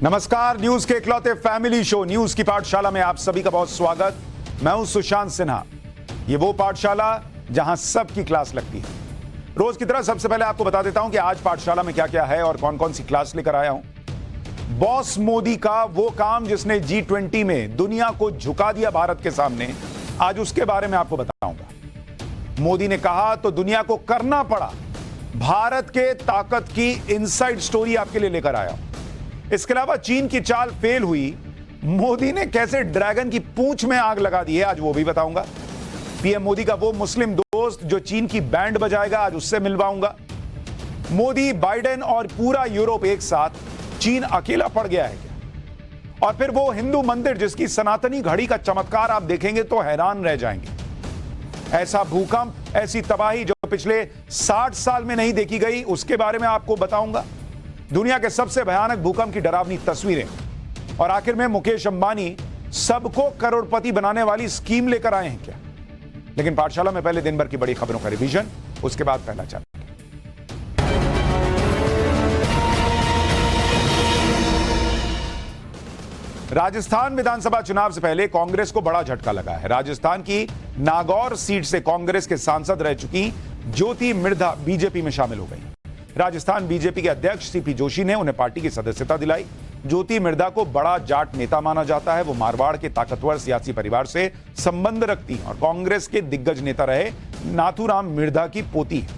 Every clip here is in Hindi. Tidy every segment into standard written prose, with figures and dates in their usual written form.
नमस्कार, न्यूज के इकलौते फैमिली शो न्यूज की पाठशाला में आप सभी का बहुत स्वागत। मैं हूं सुशांत सिन्हा। ये वो पाठशाला जहां सबकी क्लास लगती है। रोज की तरह सबसे पहले आपको बता देता हूं कि आज पाठशाला में क्या क्या है और कौन कौन सी क्लास लेकर आया हूं। बॉस मोदी का वो काम जिसने G20 में दुनिया को झुका दिया भारत के सामने, आज उसके बारे में आपको बताऊंगा। मोदी ने कहा तो दुनिया को करना पड़ा। भारत के ताकत की इनसाइड स्टोरी आपके लिए लेकर आया हूं। इसके अलावा चीन की चाल फेल हुई, मोदी ने कैसे ड्रैगन की पूंछ में आग लगा दी है, आज वो भी बताऊंगा। पीएम मोदी का वो मुस्लिम दोस्त जो चीन की बैंड बजाएगा, आज उससे मिलवाऊंगा। मोदी, बाइडेन और पूरा यूरोप एक साथ, चीन अकेला पड़ गया है क्या? और फिर वो हिंदू मंदिर जिसकी सनातनी घड़ी का चमत्कार आप देखेंगे तो हैरान रह जाएंगे। ऐसा भूकंप, ऐसी तबाही जो पिछले 60 साल में नहीं देखी गई, उसके बारे में आपको बताऊंगा। दुनिया के सबसे भयानक भूकंप की डरावनी तस्वीरें, और आखिर में मुकेश अंबानी सबको करोड़पति बनाने वाली स्कीम लेकर आए हैं क्या? लेकिन पाठशाला में पहले दिन भर की बड़ी खबरों का रिवीजन, उसके बाद पहला चैनल। राजस्थान विधानसभा चुनाव से पहले कांग्रेस को बड़ा झटका लगा है। राजस्थान की नागौर सीट से कांग्रेस के सांसद रह चुकी ज्योति मिर्धा बीजेपी में शामिल हो गई। राजस्थान बीजेपी के अध्यक्ष सीपी जोशी ने उन्हें पार्टी की सदस्यता दिलाई। ज्योति मिर्धा को बड़ा जाट नेता माना जाता है। वो मारवाड़ के ताकतवर सियासी परिवार से संबंध रखती हैं और कांग्रेस के दिग्गज नेता रहे नाथूराम मिर्धा की पोती है।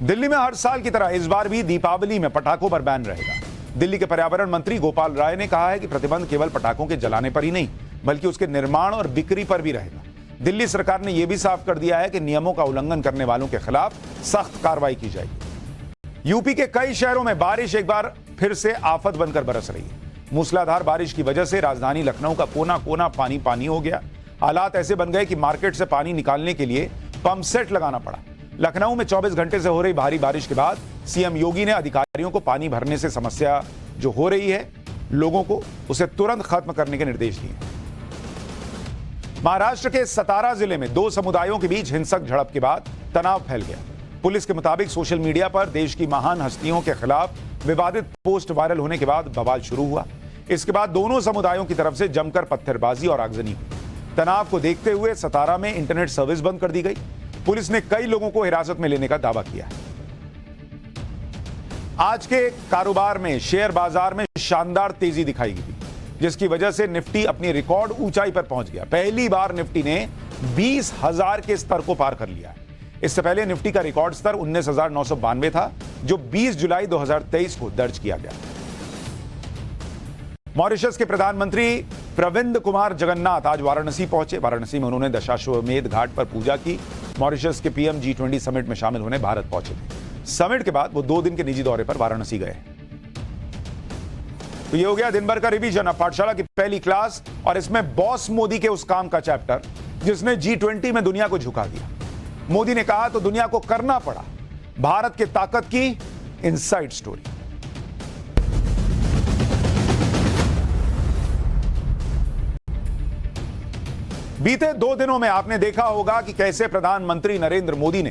दिल्ली में हर साल की तरह इस बार भी दीपावली में पटाखों पर बैन रहेगा। दिल्ली के पर्यावरण मंत्री गोपाल राय ने कहा है कि प्रतिबंध केवल पटाखों के जलाने पर ही नहीं, बल्कि उसके निर्माण और बिक्री पर भी रहेगा। दिल्ली सरकार ने यह भी साफ कर दिया है कि नियमों का उल्लंघन करने वालों के खिलाफ सख्त कार्रवाई की जाएगी। यूपी के कई शहरों में बारिश एक बार फिर से आफत बनकर बरस रही है। मूसलाधार बारिश की वजह से राजधानी लखनऊ का कोना कोना पानी पानी हो गया। हालात ऐसे बन गए कि मार्केट से पानी निकालने के लिए पंप सेट लगाना पड़ा। लखनऊ में 24 घंटे से हो रही भारी बारिश के बाद सीएम योगी ने अधिकारियों को पानी भरने से समस्या जो हो रही है लोगों को, उसे तुरंत खत्म करने के निर्देश दिए। महाराष्ट्र के सतारा जिले में दो समुदायों के बीच हिंसक झड़प के बाद तनाव फैल गया। पुलिस के मुताबिक सोशल मीडिया पर देश की महान हस्तियों के खिलाफ विवादित पोस्ट वायरल होने के बाद बवाल शुरू हुआ। इसके बाद दोनों समुदायों की तरफ से जमकर पत्थरबाजी और आगजनी हुई। तनाव को देखते हुए सतारा में इंटरनेट सर्विस बंद कर दी गई। पुलिस ने कई लोगों को हिरासत में लेने का दावा किया है। आज के कारोबार में शेयर बाजार में शानदार तेजी दिखाई गई, जिसकी वजह से निफ्टी अपनी रिकॉर्ड ऊंचाई पर पहुंच गया। पहली बार निफ्टी ने 20,000 के स्तर को पार कर लिया है। इससे पहले निफ्टी का रिकॉर्ड स्तर 19,992 था, जो 20 जुलाई 2023 को दर्ज किया गया। मॉरिशस के प्रधानमंत्री प्रविंद कुमार जगन्नाथ आज वाराणसी पहुंचे। वाराणसी में उन्होंने दशाश्वमेध घाट पर पूजा की। मॉरिशस के पीएम G20 समिट में शामिल होने भारत पहुंचे थे। समिट के बाद वो 2 दिन के निजी दौरे पर वाराणसी गए। तो ये हो गया दिन भर का रिवीजन। अब पाठशाला की पहली क्लास, और इसमें बॉस मोदी के उस काम का चैप्टर जिसने G20 में दुनिया को झुका दिया। मोदी ने कहा तो दुनिया को करना पड़ा। भारत के ताकत की इनसाइड स्टोरी। बीते 2 दिनों में आपने देखा होगा कि कैसे प्रधानमंत्री नरेंद्र मोदी ने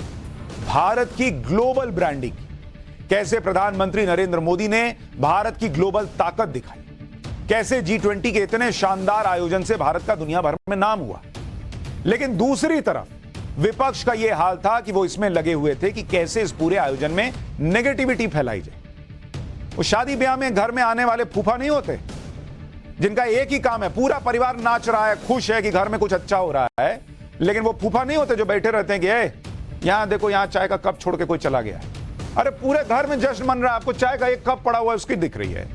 भारत की ग्लोबल ब्रांडिंग, कैसे प्रधानमंत्री नरेंद्र मोदी ने भारत की ग्लोबल ताकत दिखाई, कैसे G20 के इतने शानदार आयोजन से भारत का दुनिया भर में नाम हुआ। लेकिन दूसरी तरफ विपक्ष का यह हाल था कि वो इसमें लगे हुए थे कि कैसे इस पूरे आयोजन में नेगेटिविटी फैलाई जाए। वो शादी ब्याह में घर में आने वाले फूफा नहीं होते जिनका एक ही काम है, पूरा परिवार नाच रहा है, खुश है कि घर में कुछ अच्छा हो रहा है, लेकिन वो फूफा नहीं होते जो बैठे रहते हैं कि यहां देखो, यहां चाय का कप छोड़ के कोई चला गया है। अरे पूरे घर में जश्न मन रहा है, आपको चाय का एक कप पड़ा हुआ है, उसकी दिख रही है,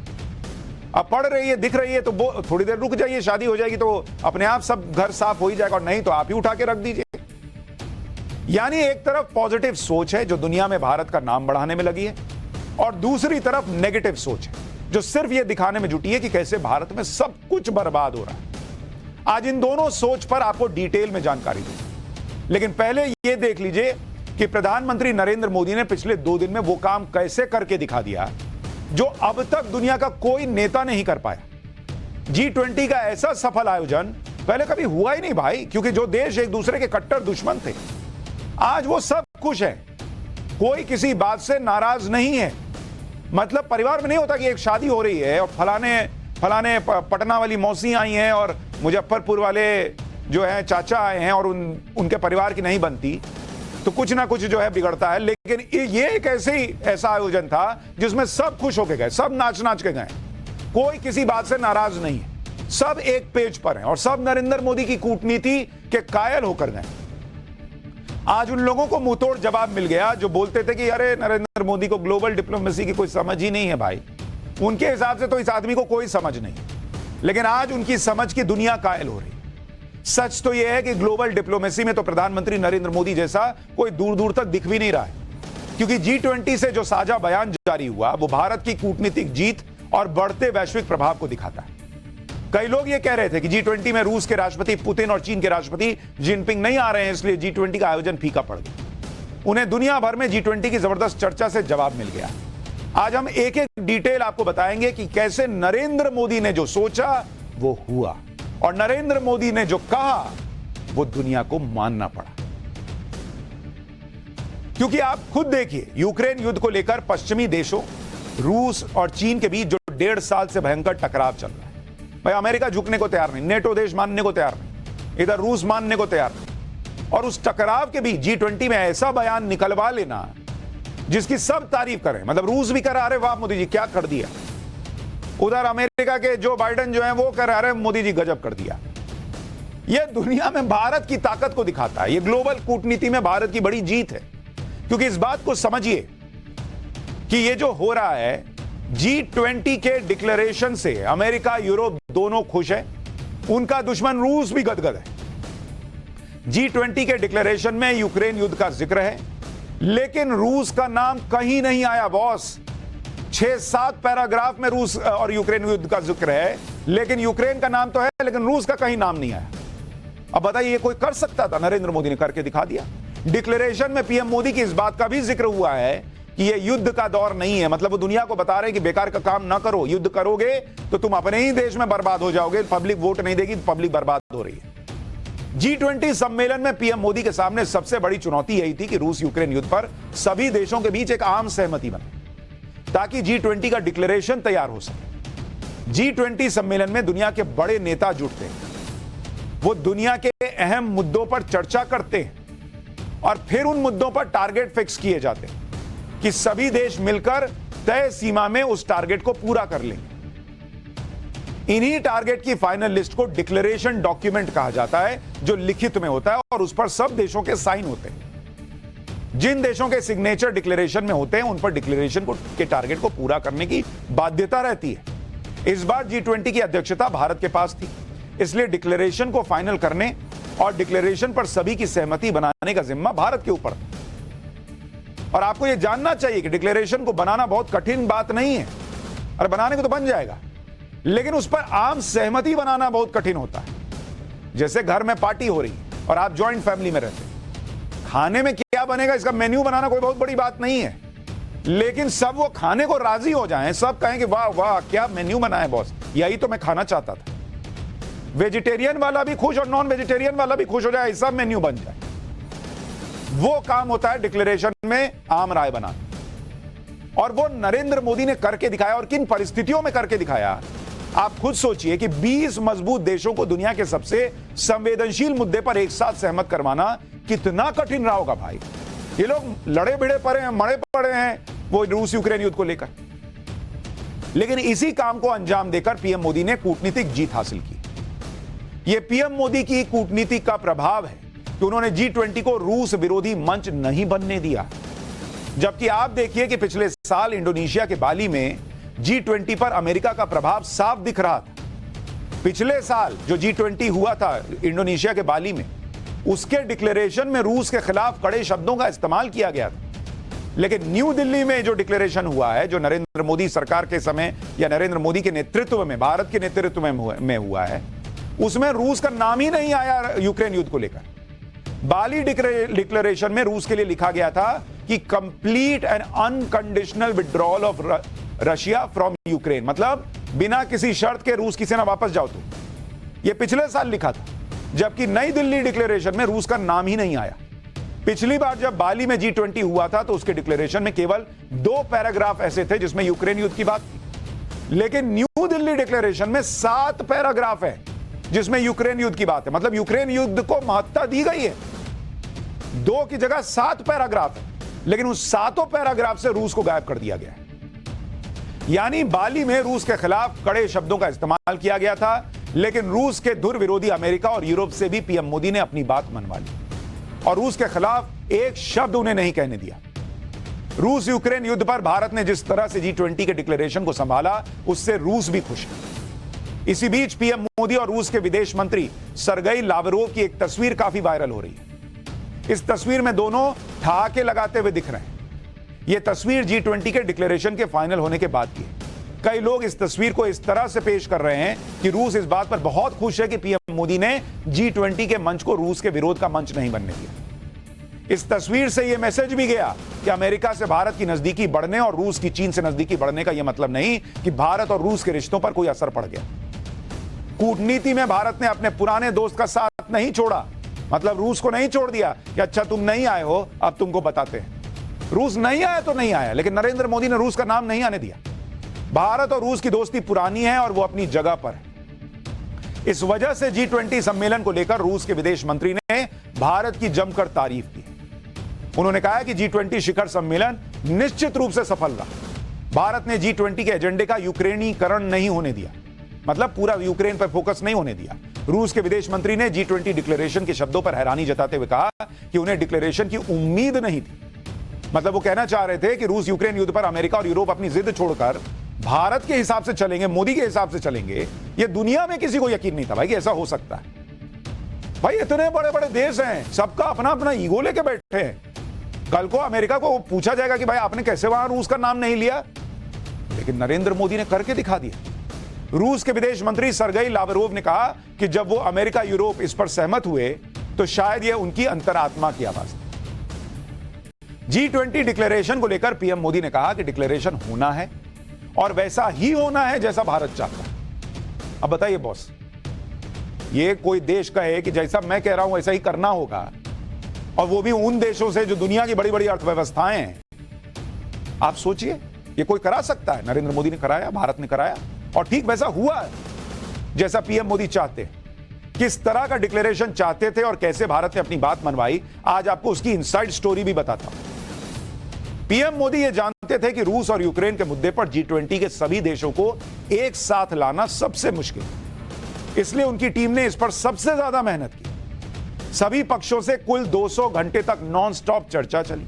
अब पड़ रही है, दिख रही है, तो थोड़ी देर रुक जाइए, शादी हो जाएगी तो अपने आप सब घर साफ हो ही जाएगा, और नहीं तो आप ही उठा के रख दीजिए। यानी एक तरफ पॉजिटिव सोच है जो दुनिया में भारत का नाम बढ़ाने में लगी है, और दूसरी तरफ नेगेटिव सोच है जो सिर्फ यह दिखाने में जुटी है कि कैसे भारत में सब कुछ बर्बाद हो रहा है। आज इन दोनों सोच पर आपको डिटेल में जानकारी दूंगा, लेकिन पहले यह देख लीजिए कि प्रधानमंत्री नरेंद्र मोदी ने पिछले 2 दिन में वो काम कैसे करके दिखा दिया जो अब तक दुनिया का कोई नेता नहीं कर पाया। G20 का ऐसा सफल आयोजन पहले कभी हुआ ही नहीं भाई, क्योंकि जो देश एक दूसरे के कट्टर दुश्मन थे, आज वो सब खुश है, कोई किसी बात से नाराज नहीं है। मतलब परिवार में नहीं होता कि एक शादी हो रही है और फलाने पटना वाली मौसी आई हैं और मुजफ्फरपुर वाले जो है चाचा आए हैं और उनके परिवार की नहीं बनती, तो कुछ ना कुछ जो है बिगड़ता है। लेकिन ये एक ऐसा आयोजन था जिसमें सब खुश होके गए, सब नाच के गए, कोई किसी बात से नाराज नहीं है, सब एक पेज पर हैं और सब नरेंद्र मोदी की कूटनीति के कायल होकर गए। आज उन लोगों को मुंहतोड़ जवाब मिल गया जो बोलते थे कि अरे नरेंद्र मोदी को ग्लोबल डिप्लोमेसी की कोई समझ ही नहीं है। भाई उनके हिसाब से तो इस आदमी को कोई समझ नहीं, लेकिन आज उनकी समझ की दुनिया कायल हो रही। सच तो यह है कि ग्लोबल डिप्लोमेसी में तो प्रधानमंत्री नरेंद्र मोदी जैसा कोई दूर दूर तक दिख भी नहीं रहा है, क्योंकि G20 से जो साझा बयान जारी हुआ वो भारत की कूटनीतिक जीत और बढ़ते वैश्विक प्रभाव को दिखाता है। कई लोग ये कह रहे थे कि G20 में रूस के राष्ट्रपति पुतिन और चीन के राष्ट्रपति जिनपिंग नहीं आ रहे हैं, इसलिए G20 का आयोजन फीका पड़ गया। उन्हें दुनिया भर में G20 की जबरदस्त चर्चा से जवाब मिल गया। आज हम एक एक डिटेल आपको बताएंगे कि कैसे नरेंद्र मोदी ने जो सोचा वो हुआ और नरेंद्र मोदी ने जो कहा वो दुनिया को मानना पड़ा। क्योंकि आप खुद देखिए, यूक्रेन युद्ध को लेकर पश्चिमी देशों रूस और चीन के बीच जो 1.5 साल से भयंकर टकराव चल रहा है, भाई अमेरिका झुकने को तैयार नहीं, नेटो देश मानने को तैयार नहीं, इधर रूस मानने को तैयार नहीं, और उस टकराव के बीच G20 में ऐसा बयान निकलवा लेना जिसकी सब तारीफ करें, मतलब रूस भी करा, अरे वाह मोदी जी क्या कर दिया, उधर अमेरिका के जो बाइडेन जो है वो कह रहे हैं मोदी जी गजब कर दिया। यह दुनिया में भारत की ताकत को दिखाता है। यह ग्लोबल कूटनीति में भारत की बड़ी जीत है, क्योंकि इस बात को समझिए कि यह जो हो रहा है G20 के डिक्लेरेशन से अमेरिका यूरोप दोनों खुश है, उनका दुश्मन रूस भी गदगद है। G20 के डिक्लेरेशन में यूक्रेन युद्ध का जिक्र है, लेकिन रूस का नाम कहीं नहीं आया बॉस। 6-7 पैराग्राफ में रूस और यूक्रेन युद्ध का जिक्र है, लेकिन यूक्रेन का नाम तो है, लेकिन रूस का कहीं नाम नहीं आया। अब बताइए, ये कोई कर सकता था? नरेंद्र मोदी ने करके दिखा दिया। डिक्लेरेशन में पीएम मोदी की इस बात का भी जिक्र हुआ है कि ये युद्ध का दौर नहीं है, मतलब वो दुनिया को बता रहे हैं कि बेकार का काम ना करो, युद्ध करोगे तो तुम अपने ही देश में बर्बाद हो जाओगे, पब्लिक वोट नहीं देगी, पब्लिक बर्बाद हो रही है। G20 सम्मेलन में पीएम मोदी के सामने सबसे बड़ी चुनौती यही थी कि रूस यूक्रेन युद्ध पर सभी देशों के बीच एक आम सहमति बने, ताकि G20 का डिक्लेरेशन तैयार हो सके। G20 सम्मेलन में दुनिया के बड़े नेता जुटते हैं, वो दुनिया के अहम मुद्दों पर चर्चा करते हैं और फिर उन मुद्दों पर टारगेट फिक्स किए जाते हैं कि सभी देश मिलकर तय सीमा में उस टारगेट को पूरा कर लेंगे। इन्हीं टारगेट की फाइनल लिस्ट को डिक्लेरेशन डॉक्यूमेंट कहा जाता है, जो लिखित में होता है और उस पर सब देशों के साइन होते हैं। जिन देशों के सिग्नेचर डिक्लेरेशन में होते हैं उन पर डिक्लेरेशन के टारगेट को पूरा करने की बाध्यता रहती है। इस बार G20 की अध्यक्षता भारत के पास थी, इसलिए डिक्लेरेशन को फाइनल करने और डिक्लेरेशन पर सभी की सहमति बनाने का जिम्मा भारत के ऊपर था। और आपको यह जानना चाहिए कि डिक्लेरेशन को बनाना बहुत कठिन बात नहीं है, और बनाने को तो बन जाएगा, लेकिन उस पर आम सहमति बनाना बहुत कठिन होता है। जैसे घर में पार्टी हो रही और आप जॉइंट फैमिली में रहते, खाने में क्या बनेगा इसका मेन्यू बनाना कोई बहुत बड़ी बात नहीं है, लेकिन सब वो खाने को राजी हो जाएं, सब कहें कि वाह वाह क्या मेन्यू बना है बॉस, यही तो मैं खाना चाहता था। वेजिटेरियन वाला भी खुश और नॉन वेजिटेरियन वाला भी खुश हो जाए, सब मेन्यू बन जाए। वो काम होता है डिक्लेरेशन में आम राय बनाना, और वो नरेंद्र मोदी ने करके दिखाया। और किन परिस्थितियों में करके दिखाया, आप खुद सोचिए कि 20 मजबूत देशों को दुनिया के सबसे संवेदनशील मुद्दे पर एक साथ सहमत करवाना कितना कठिन रहा होगा भाई। ये लोग लड़े भिड़े पड़े हैं, मरे पड़े हैं वो रूस यूक्रेन युद्ध को लेकर, लेकिन इसी काम को अंजाम देकर पीएम मोदी ने कूटनीतिक जीत हासिल की। यह पीएम मोदी की कूटनीति का प्रभाव है कि उन्होंने G20 को रूस विरोधी मंच नहीं बनने दिया। जबकि आप देखिए कि पिछले साल इंडोनेशिया के बाली में G20 पर अमेरिका का प्रभाव साफ दिख रहा था। पिछले साल जो G20 हुआ था इंडोनेशिया के बाली में, उसके डिक्लेरेशन में रूस के खिलाफ कड़े शब्दों का इस्तेमाल किया गया था, लेकिन न्यू दिल्ली में जो डिक्लेरेशन हुआ है, जो नरेंद्र मोदी सरकार के समय या नरेंद्र मोदी के नेतृत्व में, भारत के नेतृत्व में हुआ है, उसमें रूस का नाम ही नहीं आया यूक्रेन युद्ध को लेकर। बाली डिक्लेरेशन में रूस के लिए लिखा गया था कि complete and unconditional withdrawal of Russia from Ukraine, मतलब बिना किसी शर्त के रूस की सेना वापस जाओ। तो यह पिछले साल लिखा था, जबकि नई दिल्ली डिक्लेरेशन में रूस का नाम ही नहीं आया। पिछली बार जब बाली में G20 हुआ था तो उसके डिक्लेरेशन में केवल 2 पैराग्राफ ऐसे थे जिसमें यूक्रेन युद्ध की बात थी, लेकिन न्यू दिल्ली डिक्लेरेशन में 7 पैराग्राफ है जिसमें यूक्रेन युद्ध की बात है। मतलब यूक्रेन युद्ध को महत्ता दी गई है। 2 की जगह 7 पैराग्राफ है, लेकिन उस 7 पैराग्राफ से रूस को गायब कर दिया गया है। यानी बाली में रूस के खिलाफ कड़े शब्दों का इस्तेमाल किया गया था, लेकिन रूस के धुर विरोधी अमेरिका और यूरोप से भी पीएम मोदी ने अपनी बात मनवा ली और रूस के खिलाफ एक शब्द उन्हें नहीं कहने दिया। रूस यूक्रेन युद्ध पर भारत ने जिस तरह से G20 के डिक्लेरेशन को संभाला, उससे रूस भी खुश है। इसी बीच पीएम मोदी और रूस के विदेश मंत्री सरगई लावरोव की एक तस्वीर काफी वायरल हो रही है। इस तस्वीर में दोनों ठहाके लगाते हुए दिख रहे हैं। यह तस्वीर G20 के डिक्लेरेशन के फाइनल होने के बाद की है। कई लोग इस तस्वीर को इस तरह से पेश कर रहे हैं कि रूस इस बात पर बहुत खुश है कि पीएम मोदी ने G20 के मंच को रूस के विरोध का मंच नहीं बनने दिया। इस तस्वीर से यह मैसेज भी गया कि अमेरिका से भारत की नजदीकी बढ़ने और रूस की चीन से नजदीकी बढ़ने का यह मतलब नहीं कि भारत और रूस के रिश्तों पर कोई असर पड़ गया। कूटनीति में भारत ने अपने पुराने दोस्त का साथ नहीं छोड़ा, मतलब रूस को नहीं छोड़ दिया कि अच्छा तुम नहीं आए हो, अब तुमको बताते हैं। रूस नहीं आया तो नहीं आया, लेकिन नरेंद्र मोदी ने रूस का नाम नहीं आने दिया। भारत और रूस की दोस्ती पुरानी है और वो अपनी जगह पर है। इस वजह से G20 सम्मेलन को लेकर रूस के विदेश मंत्री ने भारत की जमकर तारीफ की। उन्होंने कहा कि G20 शिखर सम्मेलन निश्चित रूप से सफल रहा। भारत ने G20 के एजेंडे का यूक्रेनीकरण नहीं होने दिया, मतलब पूरा यूक्रेन पर फोकस नहीं होने दिया। रूस के विदेश मंत्री ने G20 डिक्लेरेशन के शब्दों पर हैरानी जताते हुए कहा कि उन्हें डिक्लेरेशन की उम्मीद नहीं थी। मतलब वो कहना चाह रहे थे कि रूस यूक्रेन युद्ध पर अमेरिका और यूरोप अपनी जिद छोड़कर भारत के हिसाब से चलेंगे, मोदी के हिसाब से चलेंगे। ये दुनिया में किसी को यकीन नहीं था भाई कि ऐसा हो सकता है। भाई इतने बड़े बड़े देश हैं, सबका अपना अपना ईगो लेके बैठे हैं। कल को अमेरिका को पूछा जाएगा कि भाई आपने कैसे वहां रूस का नाम नहीं लिया, लेकिन नरेंद्र मोदी ने करके दिखा दिया। रूस के विदेश मंत्री सरगई लावरोव ने कहा कि जब वो अमेरिका यूरोप इस पर सहमत हुए तो शायद यह उनकी अंतरात्मा की आवाज थी। G20 डिक्लेरेशन को लेकर पीएम मोदी ने कहा कि डिक्लेरेशन होना है और वैसा ही होना है जैसा भारत चाहता है। अब बताइए बॉस, ये कोई देश कहे कि जैसा मैं कह रहा हूं वैसा ही करना होगा, और वो भी उन देशों से जो दुनिया की बड़ी बड़ी अर्थव्यवस्थाएं हैं। आप सोचिए, ये कोई करा सकता है? नरेंद्र मोदी ने कराया, भारत ने कराया, और ठीक वैसा हुआ जैसा पीएम मोदी चाहते। किस तरह का डिक्लेरेशन चाहते थे और कैसे भारत ने अपनी बात मनवाई, आज आपको उसकी इनसाइड स्टोरी भी बताता हूं। पीएम मोदी ये जानते थे कि रूस और यूक्रेन के मुद्दे पर G20 के सभी देशों को एक साथ लाना सबसे मुश्किल, इसलिए उनकी टीम ने इस पर सबसे ज्यादा मेहनत की। सभी पक्षों से कुल 200 घंटे तक नॉन स्टॉप चर्चा चली।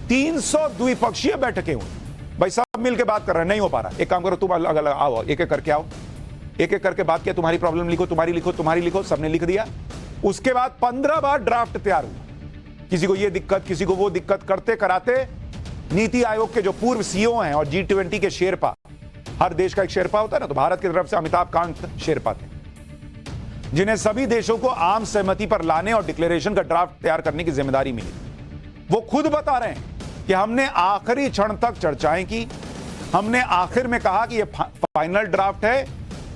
300 द्विपक्षीय बैठकें हुई। भाई सब मिलकर बात कर रहे हैं, नहीं हो पा रहा। एक काम करो, तुम अलग अलग आओ, एक एक करके आओ, एक एक करके बात किया। तुम्हारी प्रॉब्लम लिखो, तुम्हारी लिखो, तुम्हारी लिखो, सबने लिख दिया। उसके बाद 15 बार ड्राफ्ट तैयार हुआ। किसी को ये दिक्कत, किसी को वो दिक्कत, करते कराते नीति आयोग के जो पूर्व सीईओ हैं और G20 के शेरपा, हर देश का एक शेरपा होता है ना, तो भारत की तरफ से अमिताभ कांत शेरपा थे, जिन्हें सभी देशों को आम सहमति पर लाने और डिक्लेरेशन का ड्राफ्ट तैयार करने की जिम्मेदारी मिली। वो खुद बता रहे हैं कि हमने आखिरी क्षण तक चर्चाएं की। हमने आखिर में कहा कि यह फाइनल ड्राफ्ट है,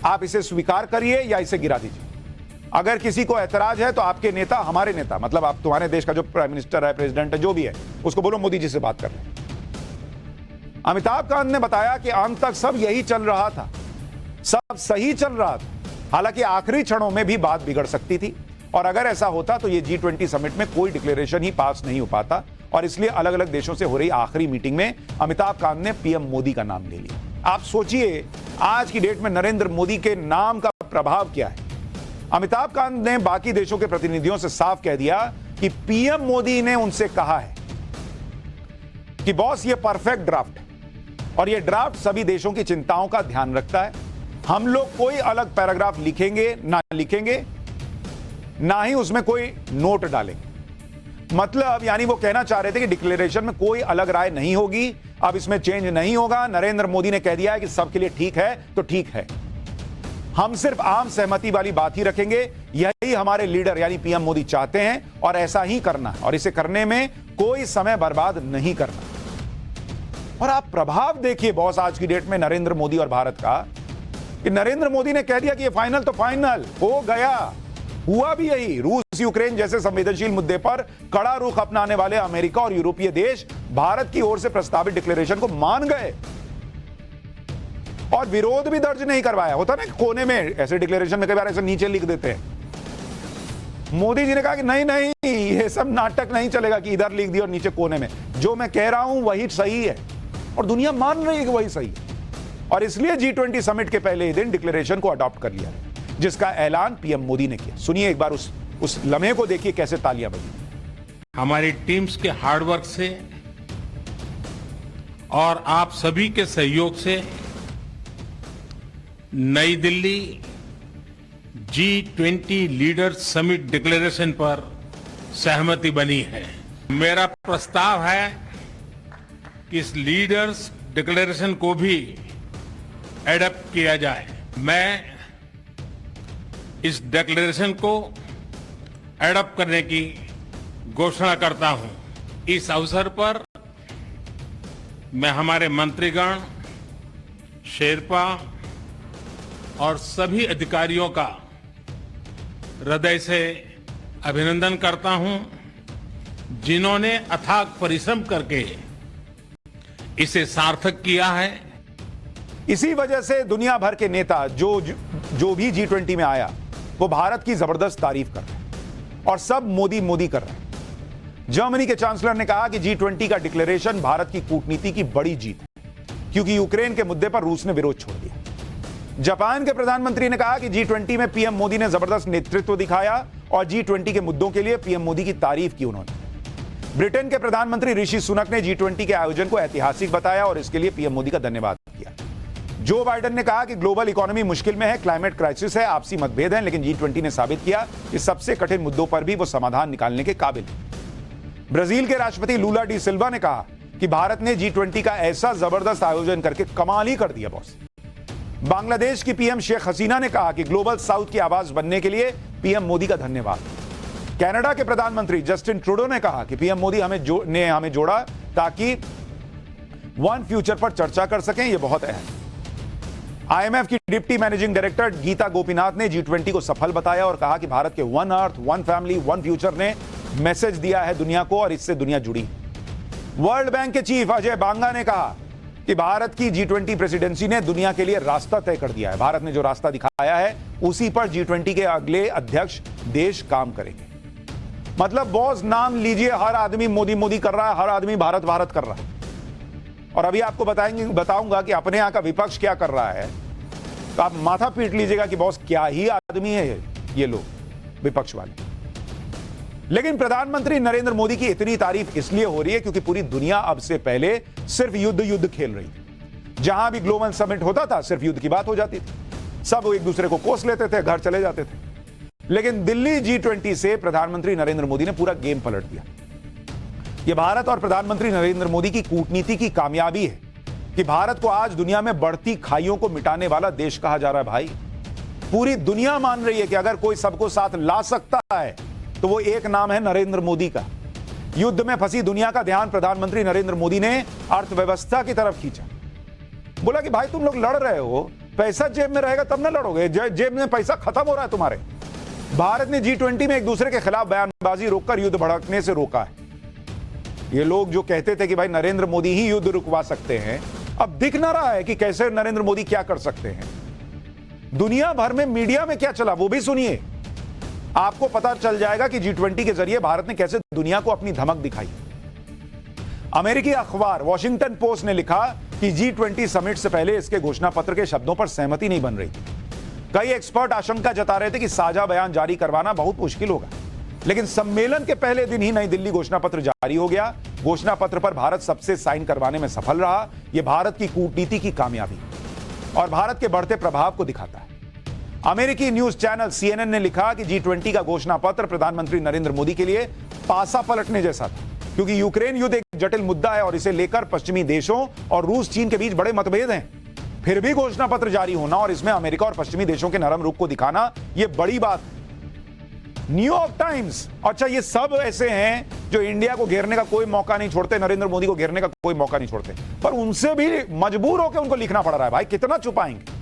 आप इसे स्वीकार करिए या इसे गिरा दीजिए। अगर किसी को ऐतराज है तो आपके नेता, हमारे नेता, मतलब आप तुम्हारे देश का जो प्राइम मिनिस्टर है, प्रेसिडेंट है, जो भी है, उसको बोलो मोदी जी से बात कर लें। अमिताभ कांत ने बताया कि अंत तक सब यही चल रहा था, सब सही चल रहा था। हालांकि आखिरी क्षणों में भी बात बिगड़ सकती थी, और अगर ऐसा होता तो ये G20 समिट में कोई डिक्लेरेशन ही पास नहीं हो पाता, और इसलिए अलग अलग देशों से हो रही आखिरी मीटिंग में अमिताभ कांत ने पीएम मोदी का नाम ले लिया। आप सोचिए आज की डेट में नरेंद्र मोदी के नाम का प्रभाव क्या है। अमिताभ कांत ने बाकी देशों के प्रतिनिधियों से साफ कह दिया कि पीएम मोदी ने उनसे कहा है कि बॉस ये परफेक्ट ड्राफ्ट है, और ये ड्राफ्ट सभी देशों की चिंताओं का ध्यान रखता है। हम लोग कोई अलग पैराग्राफ लिखेंगे ना लिखेंगे, ना ही उसमें कोई नोट डालेंगे। मतलब यानी वो कहना चाह रहे थे कि डिक्लेरेशन में कोई अलग राय नहीं होगी, अब इसमें चेंज नहीं होगा। नरेंद्र मोदी ने कह दिया है कि सबके लिए ठीक है तो ठीक है, हम सिर्फ आम सहमति वाली बात ही रखेंगे। यही हमारे लीडर यानी पीएम मोदी चाहते हैं, और ऐसा ही करना है, और इसे करने में कोई समय बर्बाद नहीं करना। और आप प्रभाव देखिए बॉस आज की डेट में नरेंद्र मोदी और भारत का, कि नरेंद्र मोदी ने कह दिया कि ये फाइनल तो फाइनल हो गया। हुआ भी यही। रूस यूक्रेन जैसे संवेदनशील मुद्दे पर कड़ा रुख अपनाने वाले अमेरिका और यूरोपीय देश भारत की ओर से प्रस्तावित डिक्लेरेशन को मान गए और विरोध भी दर्ज नहीं करवाया। होता ना कोने में ऐसे डिक्लेरेशन में कई बार ऐसे नीचे लिख देते हैं। मोदी जी ने कहा कि नहीं नहीं, ये सब नाटक नहीं चलेगा कि इधर लिख दिया और नीचे कोने में। जो मैं कह रहा हूं वही सही है और दुनिया मान रही है कि वही सही है। और इसलिए G20 समिट के पहले ही दिन डिक्लेरेशन को अडॉप्ट कर लिया, जिसका ऐलान पीएम मोदी ने किया। सुनिए एक बार उस लम्हे को, देखिए कैसे तालियां बजी। हमारी टीम्स के हार्डवर्क से और आप सभी के सहयोग से नई Delhi G20 leaders summit declaration पर सहमति बनी है। मेरा प्रस्ताव है कि इस लीडर्स डिक्लेरेशन को भी एडॉप्ट किया जाए। मैं इस डिक्लेरेशन को एडॉप्ट करने की घोषणा करता हूं। इस अवसर पर मैं हमारे मंत्रीगण, शेरपा और सभी अधिकारियों का हृदय से अभिनंदन करता हूं, जिन्होंने अथाक परिश्रम करके इसे सार्थक किया है। इसी वजह से दुनिया भर के नेता जो भी G20 में आया वो भारत की जबरदस्त तारीफ कर रहे हैं और सब मोदी मोदी कर रहे हैं। जर्मनी के चांसलर ने कहा कि G20 का डिक्लेरेशन भारत की कूटनीति की बड़ी जीत है, क्योंकि यूक्रेन के मुद्दे पर रूस ने विरोध छोड़ दिया। जापान के प्रधानमंत्री ने कहा कि G20 में पीएम मोदी ने जबरदस्त नेतृत्व दिखाया और G20 के मुद्दों के लिए पीएम मोदी की तारीफ की उन्होंने। ब्रिटेन के प्रधानमंत्री ऋषि सुनक ने G20 के आयोजन को ऐतिहासिक बताया और इसके लिए पीएम मोदी का धन्यवाद किया। जो बाइडेन ने कहा कि ग्लोबल इकोनॉमी मुश्किल में है, क्लाइमेट क्राइसिस है, आपसी मतभेद हैं, लेकिन G20 ने साबित किया कि सबसे कठिन मुद्दों पर भी वो समाधान निकालने के काबिल है। ब्राजील के राष्ट्रपति लूला डी सिल्वा ने कहा कि भारत ने G20 का ऐसा जबरदस्त आयोजन करके कमाल ही कर दिया बॉस। बांग्लादेश की पीएम शेख हसीना ने कहा कि ग्लोबल साउथ की आवाज बनने के लिए पीएम मोदी का धन्यवाद। कनाडा के प्रधानमंत्री जस्टिन ट्रूडो ने कहा कि पीएम मोदी ने हमें जोड़ा ताकि वन फ्यूचर पर चर्चा कर सकें, यह बहुत अहम। आईएमएफ की deputy managing director Gita Gopinath ने G20 को सफल बताया और कहा कि भारत के one earth, one family, one future ने मैसेज दिया है दुनिया को और इससे दुनिया जुड़ी। वर्ल्ड बैंक के चीफ अजय बांगा ने कहा कि भारत की G20 प्रेसिडेंसी ने दुनिया के लिए रास्ता तय कर दिया है। भारत ने जो रास्ता दिखाया है उसी पर G20 के अगले अध्यक्ष देश काम करेंगे। मतलब बॉस नाम लीजिए, हर आदमी मोदी मोदी कर रहा है, हर आदमी भारत भारत कर रहा है। और अभी आपको बताऊंगा कि अपने यहां का विपक्ष क्या कर रहा है, तो आप माथा पीट लीजिएगा कि बॉस क्या ही आदमी है ये लोग विपक्ष वाले। लेकिन प्रधानमंत्री नरेंद्र मोदी की इतनी तारीफ इसलिए हो रही है क्योंकि पूरी दुनिया अब से पहले सिर्फ युद्ध खेल रही थी। जहां भी ग्लोबल समिट होता था सिर्फ युद्ध की बात हो जाती थी, सब एक दूसरे को कोस लेते थे, घर चले जाते थे। लेकिन दिल्ली G20 से प्रधानमंत्री नरेंद्र मोदी ने पूरा गेम पलट दिया। यह भारत और प्रधानमंत्री नरेंद्र मोदी की कूटनीति की कामयाबी है कि भारत को आज दुनिया में बढ़ती खाइयों को मिटाने वाला देश कहा जा रहा है। भाई पूरी दुनिया मान रही है कि अगर कोई सबको साथ ला सकता है तो वो एक नाम है नरेंद्र मोदी का। युद्ध में फंसी दुनिया का ध्यान प्रधानमंत्री नरेंद्र मोदी ने अर्थव्यवस्था की तरफ खींचा। बोला कि भाई तुम लोग लड़ रहे हो, पैसा जेब में रहेगा तब ना लड़ोगे, जेब में पैसा खत्म हो रहा है तुम्हारे। भारत ने G20 में एक दूसरे के खिलाफ बयानबाजी रोककर युद्ध भड़कने से रोका है। ये लोग जो कहते थे कि भाई नरेंद्र मोदी ही युद्ध रुकवा सकते हैं, अब दिख ना रहा है कि कैसे नरेंद्र मोदी क्या कर सकते हैं। दुनिया भर में मीडिया में क्या चला वो भी सुनिए, आपको पता चल जाएगा कि G20 के जरिए भारत ने कैसे दुनिया को अपनी धमक दिखाई। अमेरिकी अखबार वॉशिंगटन पोस्ट ने लिखा कि G20 समिट से पहले इसके घोषणा पत्र के शब्दों पर सहमति नहीं बन रही थी। कई एक्सपर्ट आशंका जता रहे थे कि साझा बयान जारी करवाना बहुत मुश्किल होगा, लेकिन सम्मेलन के पहले दिन ही नई दिल्ली घोषणा पत्र जारी हो गया। घोषणा पत्र पर भारत सबसे साइन करवाने में सफल रहा। यह भारत की कूटनीति की कामयाबी और भारत के बढ़ते प्रभाव को दिखाता है। अमेरिकी न्यूज चैनल CNN ने लिखा कि G20 का घोषणा पत्र प्रधानमंत्री नरेंद्र मोदी के लिए पासा पलटने जैसा था, क्योंकि यूक्रेन युद्ध एक जटिल मुद्दा है और इसे लेकर पश्चिमी देशों और रूस चीन के बीच बड़े मतभेद हैं। फिर भी घोषणा पत्र जारी होना और इसमें अमेरिका और पश्चिमी देशों के नरम रुख को दिखाना, यह बड़ी बात है। न्यूयॉर्क टाइम्स, अच्छा ये सब ऐसे हैं जो इंडिया को घेरने का कोई मौका नहीं छोड़ते, नरेंद्र मोदी को घेरने का कोई मौका नहीं छोड़ते, पर उनसे भी मजबूर होकर उनको लिखना पड़ रहा है। भाई कितना छुपाएंगे।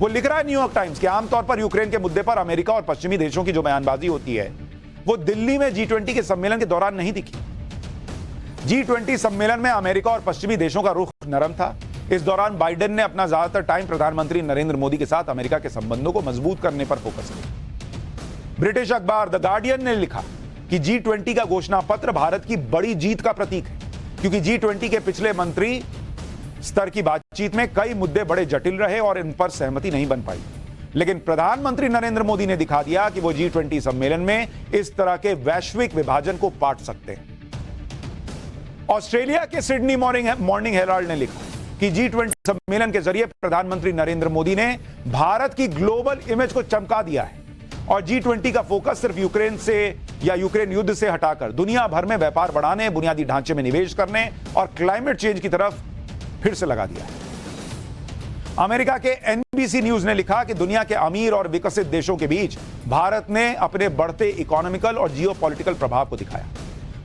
वो लिख रहा है न्यूयॉर्क टाइम्स कि आमतौर पर यूक्रेन के मुद्दे पर अमेरिका और पश्चिमी देशों की जो बयानबाजी होती है वो दिल्ली में G20 के सम्मेलन के दौरान नहीं दिखी। G20 सम्मेलन में अमेरिका और पश्चिमी देशों का रुख नरम था। इस दौरान बाइडेन ने अपना ज्यादातर टाइम प्रधानमंत्री नरेंद्र मोदी के साथ अमेरिका के संबंधों को मजबूत करने पर फोकस किया। ब्रिटिश अखबार द गार्डियन ने लिखा कि G20 का घोषणा पत्र भारत की बड़ी जीत का प्रतीक है, क्योंकि G20 के पिछले मंत्री स्तर की बातचीत में कई मुद्दे बड़े जटिल रहे और इन पर सहमति नहीं बन पाई। लेकिन प्रधानमंत्री नरेंद्र मोदी ने दिखा दिया कि वो G20 सम्मेलन में इस तरह के वैश्विक विभाजन को पाट सकते हैं। ऑस्ट्रेलिया के सिडनी मॉर्निंग हेराल्ड ने लिखा कि G20 सम्मेलन के जरिए प्रधानमंत्री नरेंद्र मोदी ने भारत की ग्लोबल इमेज को चमका दिया है और G20 का फोकस सिर्फ यूक्रेन से या यूक्रेन युद्ध से हटाकर दुनिया भर में व्यापार बढ़ाने, बुनियादी ढांचे में निवेश करने और क्लाइमेट चेंज की तरफ फिर से लगा दिया है। अमेरिका के NBC न्यूज ने लिखा कि दुनिया के अमीर और विकसित देशों के बीच भारत ने अपने बढ़ते इकोनॉमिकल और जियोपॉलिटिकल प्रभाव को दिखाया।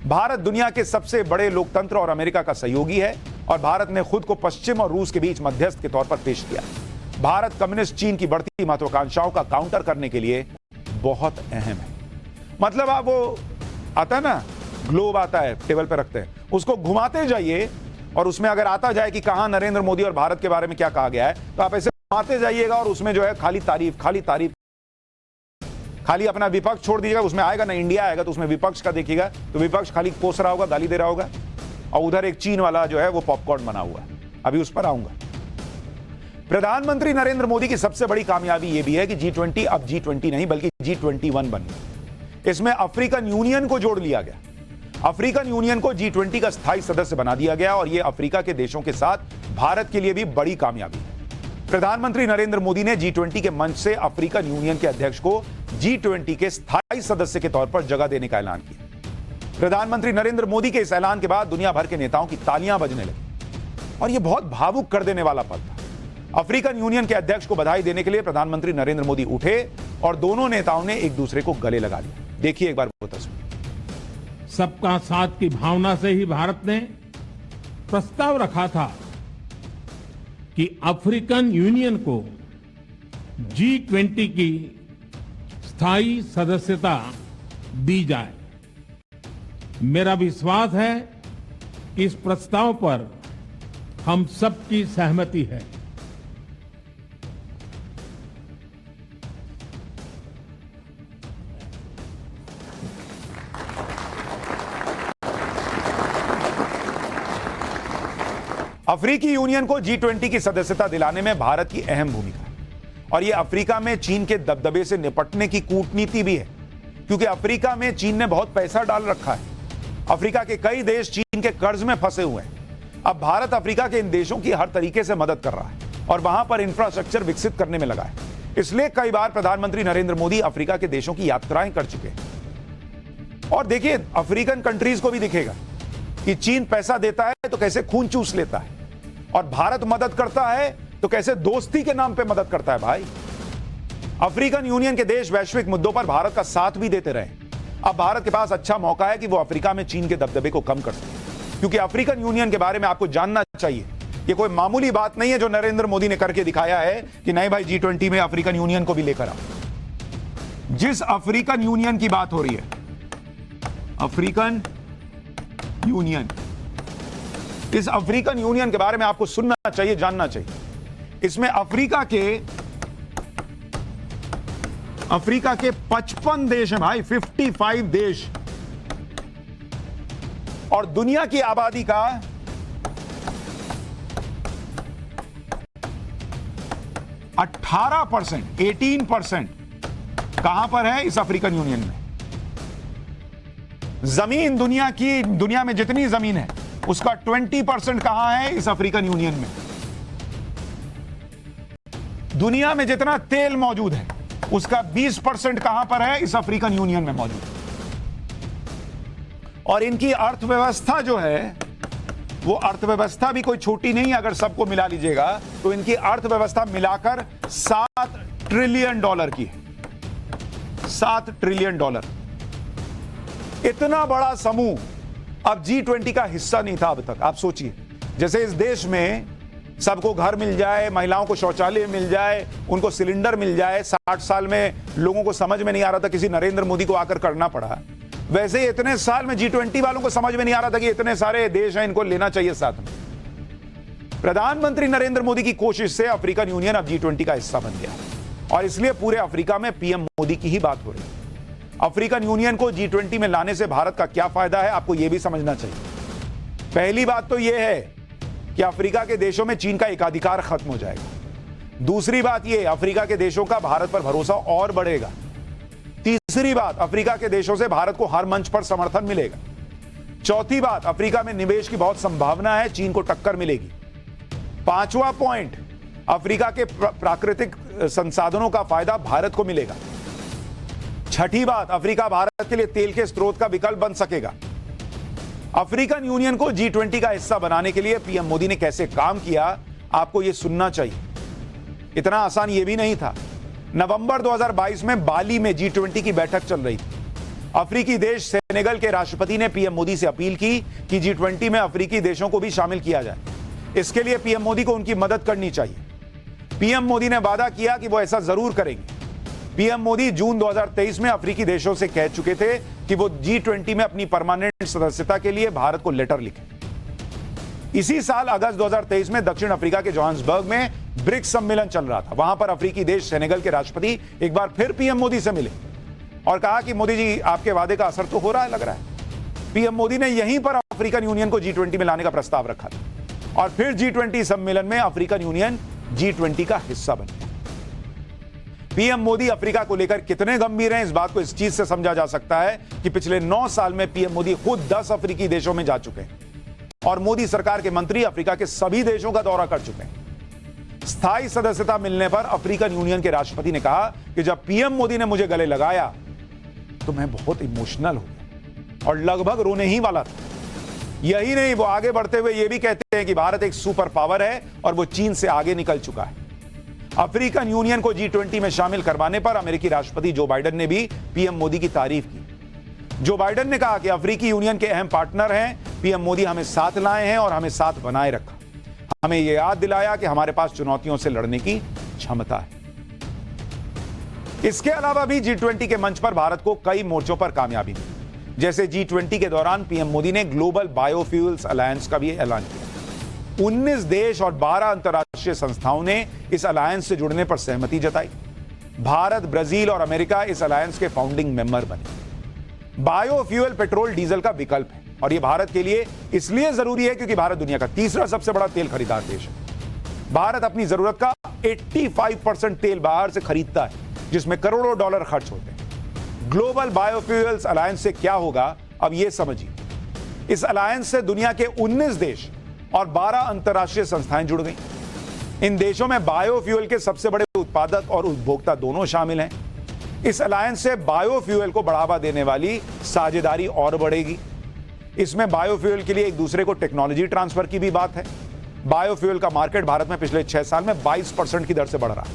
भारत दुनिया के सबसे बड़े लोकतंत्र और अमेरिका का सहयोगी है और भारत ने खुद को पश्चिम और रूस के बीच मध्यस्थ के तौर पर पेश किया। भारत कम्युनिस्ट चीन की बढ़ती महत्वाकांक्षाओं का काउंटर करने के लिए बहुत अहम है। मतलब आप वो आता है ना, ग्लोब आता है टेबल पे रखते हैं, उसको घुमाते जाइए और उसमें अगर आता जाए कि कहां नरेंद्र मोदी और भारत के बारे में क्या कहा गया है, तो आप ऐसे घुमाते जाइएगा और उसमें जो है खाली तारीफ, खाली अपना विपक्ष छोड़ दीजिएगा। उसमें आएगा ना इंडिया आएगा तो उसमें विपक्ष का देखिएगा तो विपक्ष खाली कोस रहा होगा, गाली दे रहा होगा, और उधर एक चीन वाला जो है वो पॉपकॉर्न बना हुआ है। अभी उस पर आऊंगा। प्रधानमंत्री नरेंद्र मोदी की सबसे बड़ी कामयाबी यह भी है कि G20 अब G20 नहीं बल्कि G21 बन गया। इसमें अफ्रीकन यूनियन को जोड़ लिया गया। अफ्रीकन यूनियन को G20 का स्थायी सदस्य बना दिया गया और यह अफ्रीका के देशों के साथ भारत के लिए भी बड़ी कामयाबी है। प्रधानमंत्री नरेंद्र मोदी ने G20 के मंच से अफ्रीकन यूनियन के अध्यक्ष को G20 के स्थायी सदस्य के तौर पर जगह देने का ऐलान किया। प्रधानमंत्री नरेंद्र मोदी के इस ऐलान के बाद दुनिया भर के नेताओं की तालियां बजने लगी और यह बहुत भावुक कर देने वाला पल था। अफ्रीकन यूनियन के अध्यक्ष को बधाई देने के लिए प्रधानमंत्री नरेंद्र मोदी उठे और दोनों नेताओं ने एक दूसरे को गले लगा लिया। देखिए एक बार वो तस्वीर। सबका साथ की भावना से ही भारत ने प्रस्ताव रखा था कि अफ्रीकन यूनियन को G20 की स्थायी सदस्यता दी जाए। मेरा विश्वास है कि इस प्रस्ताव पर हम सबकी सहमति है। अफ्रीकी यूनियन को G20 की सदस्यता दिलाने में भारत की अहम भूमिका है और यह अफ्रीका में चीन के दबदबे से निपटने की कूटनीति भी है, क्योंकि अफ्रीका में चीन ने बहुत पैसा डाल रखा है। अफ्रीका के कई देश चीन के कर्ज में फंसे हुए हैं। अब भारत अफ्रीका के इन देशों की हर तरीके से मदद कर रहा है और वहां पर इंफ्रास्ट्रक्चर विकसित करने में लगा है। इसलिए कई बार प्रधानमंत्री नरेंद्र मोदी अफ्रीका के देशों की यात्राएं कर चुके हैं। और देखिए अफ्रीकन कंट्रीज को भी दिखेगा कि चीन पैसा देता है तो कैसे खून चूस लेता है और भारत मदद करता है तो कैसे दोस्ती के नाम पे मदद करता है। भाई अफ्रीकन यूनियन के देश वैश्विक मुद्दों पर भारत का साथ भी देते रहे। अब भारत के पास अच्छा मौका है कि वो अफ्रीका में चीन के दबदबे को कम कर सके, क्योंकि अफ्रीकन यूनियन के बारे में आपको जानना चाहिए। ये कोई मामूली बात नहीं है जो नरेंद्र मोदी ने करके दिखाया है कि नहीं भाई G20 में अफ्रीकन यूनियन को भी लेकर आओ। जिस अफ्रीकन यूनियन की बात हो रही है, अफ्रीकन यूनियन, इस अफ्रीकन यूनियन के बारे में आपको सुनना चाहिए, जानना चाहिए। इसमें अफ्रीका के 55 देश हैं भाई, 55 देश, और दुनिया की आबादी का 18% कहां पर है? इस अफ्रीकन यूनियन में। जमीन दुनिया में जितनी जमीन है उसका 20% कहां है? इस अफ्रीकन यूनियन में। दुनिया में जितना तेल मौजूद है उसका 20% कहां पर है? इस अफ्रीकन यूनियन में मौजूद है। और इनकी अर्थव्यवस्था जो है वो अर्थव्यवस्था भी कोई छोटी नहीं है। अगर सबको मिला लीजिएगा तो इनकी अर्थव्यवस्था मिलाकर $7 ट्रिलियन की है। $7 ट्रिलियन। इतना बड़ा समूह अब G20 का हिस्सा नहीं था अब तक। आप सोचिए, जैसे इस देश में सबको घर मिल जाए, महिलाओं को शौचालय मिल जाए, उनको सिलेंडर मिल जाए। 60 साल में लोगों को समझ में नहीं आ रहा था, किसी नरेंद्र मोदी को आकर करना पड़ा। वैसे ही इतने साल में G20 वालों को समझ में नहीं आ रहा था कि इतने सारे देश हैं, इनको लेना चाहिए साथ में। प्रधानमंत्री नरेंद्र मोदी की कोशिश से अफ्रीकन यूनियन अब G20 का हिस्सा बन गया और इसलिए पूरे अफ्रीका में पीएम मोदी की ही बात हो रही है। अफ्रीकन यूनियन को G20 में लाने से भारत का क्या फायदा है, आपको यह भी समझना चाहिए। पहली बात तो यह है कि अफ्रीका के देशों में चीन का एकाधिकार खत्म हो जाएगा। दूसरी बात यह, अफ्रीका के देशों का भारत पर भरोसा और बढ़ेगा। तीसरी बात, अफ्रीका के देशों से भारत को हर मंच पर समर्थन मिलेगा। चौथी बात, अफ्रीका में निवेश की बहुत संभावना है, चीन को टक्कर मिलेगी। पांचवा पॉइंट, अफ्रीका के प्राकृतिक संसाधनों का फायदा भारत को मिलेगा। छठी बात, अफ्रीका भारत के लिए तेल के स्रोत का विकल्प बन सकेगा। अफ्रीकन यूनियन को G20 का हिस्सा बनाने के लिए पीएम मोदी ने कैसे काम किया, आपको यह सुनना चाहिए। इतना आसान यह भी नहीं था। नवंबर 2022 में बाली में G20 की बैठक चल रही थी। अफ्रीकी देश सेनेगल के राष्ट्रपति ने पीएम मोदी से अपील की कि G20 में अफ्रीकी देशों को भी शामिल किया जाए। इसके लिए पीएम मोदी को उनकी मदद करनी चाहिए। पीएम मोदी ने वादा किया कि वो ऐसा जरूर करेंगे। पीएम मोदी जून 2023 में अफ्रीकी देशों से कह चुके थे कि वो G20 में अपनी परमानेंट सदस्यता के लिए भारत को लेटर लिखें। इसी साल अगस्त 2023 में दक्षिण अफ्रीका के जोहान्सबर्ग में ब्रिक्स सम्मेलन चल रहा था। वहां पर अफ्रीकी देश सेनेगल के राष्ट्रपति एक बार फिर पीएम मोदी से मिले और कहा कि मोदी जी, आपके वादे का असर तो हो रहा है, लग रहा है। पीएम मोदी ने यहीं पर अफ्रीकन यूनियन को G20 में लाने का प्रस्ताव रखा था और फिर G20 सम्मेलन में अफ्रीकन यूनियन G20 का हिस्सा बन गया। पीएम मोदी अफ्रीका को लेकर कितने गंभीर हैं, इस बात को इस चीज से समझा जा सकता है कि पिछले 9 साल में पीएम मोदी खुद 10 अफ्रीकी देशों में जा चुके हैं और मोदी सरकार के मंत्री अफ्रीका के सभी देशों का दौरा कर चुके हैं। स्थायी सदस्यता मिलने पर अफ्रीकन यूनियन के राष्ट्रपति ने कहा कि जब पीएम मोदी ने मुझे गले लगाया तो मैं बहुत इमोशनल हो गया और लगभग रोने ही वाला था। यही नहीं, वो आगे बढ़ते हुए ये भी कहते हैं कि भारत एक सुपर पावर है और वो चीन से आगे निकल चुका है। अफ्रीकन यूनियन को G20 में शामिल करवाने पर अमेरिकी राष्ट्रपति जो बाइडेन ने भी पीएम मोदी की तारीफ की। जो बाइडेन ने कहा कि अफ्रीकी यूनियन के अहम पार्टनर हैं, पीएम मोदी हमें साथ लाए हैं और हमें साथ बनाए रखा। हमें यह याद दिलाया कि हमारे पास चुनौतियों से लड़ने की क्षमता है। इसके अलावा भी G20 के मंच पर भारत को कई मोर्चों पर कामयाबी मिली। जैसे G20 के दौरान पीएम मोदी ने ग्लोबल बायोफ्यूल्स अलायंस का भी ऐलान किया। 19 देश और 12 अंतर्राष्ट्रीय संस्थाओं ने इस अलायंस से जुड़ने पर सहमति जताई। भारत, ब्राजील और अमेरिका इस अलायंस के फाउंडिंग मेंबर बने। बायोफ्यूल पेट्रोल डीजल का विकल्प है और यह भारत के लिए इसलिए जरूरी है क्योंकि भारत दुनिया का तीसरा सबसे बड़ा तेल खरीदार देश है। भारत अपनी जरूरत का 85% तेल बाहर से खरीदता है, जिसमें करोड़ों डॉलर खर्च होते हैं। ग्लोबल बायोफ्यूल्स अलायंस से क्या होगा, अब यह समझिए। इस अलायंस से दुनिया के 19 देश और 12 अंतर्राष्ट्रीय संस्थाएं जुड़ गई। इन देशों में बायोफ्यूल के सबसे बड़े उत्पादक और उपभोक्ता दोनों शामिल हैं। इस अलायंस से बायोफ्यूल को बढ़ावा देने वाली साझेदारी और बढ़ेगी। इसमें बायोफ्यूल के लिए एक दूसरे को टेक्नोलॉजी ट्रांसफर की भी बात है। बायोफ्यूल का मार्केट भारत में पिछले 6 साल में 22% की दर से बढ़ रहा है।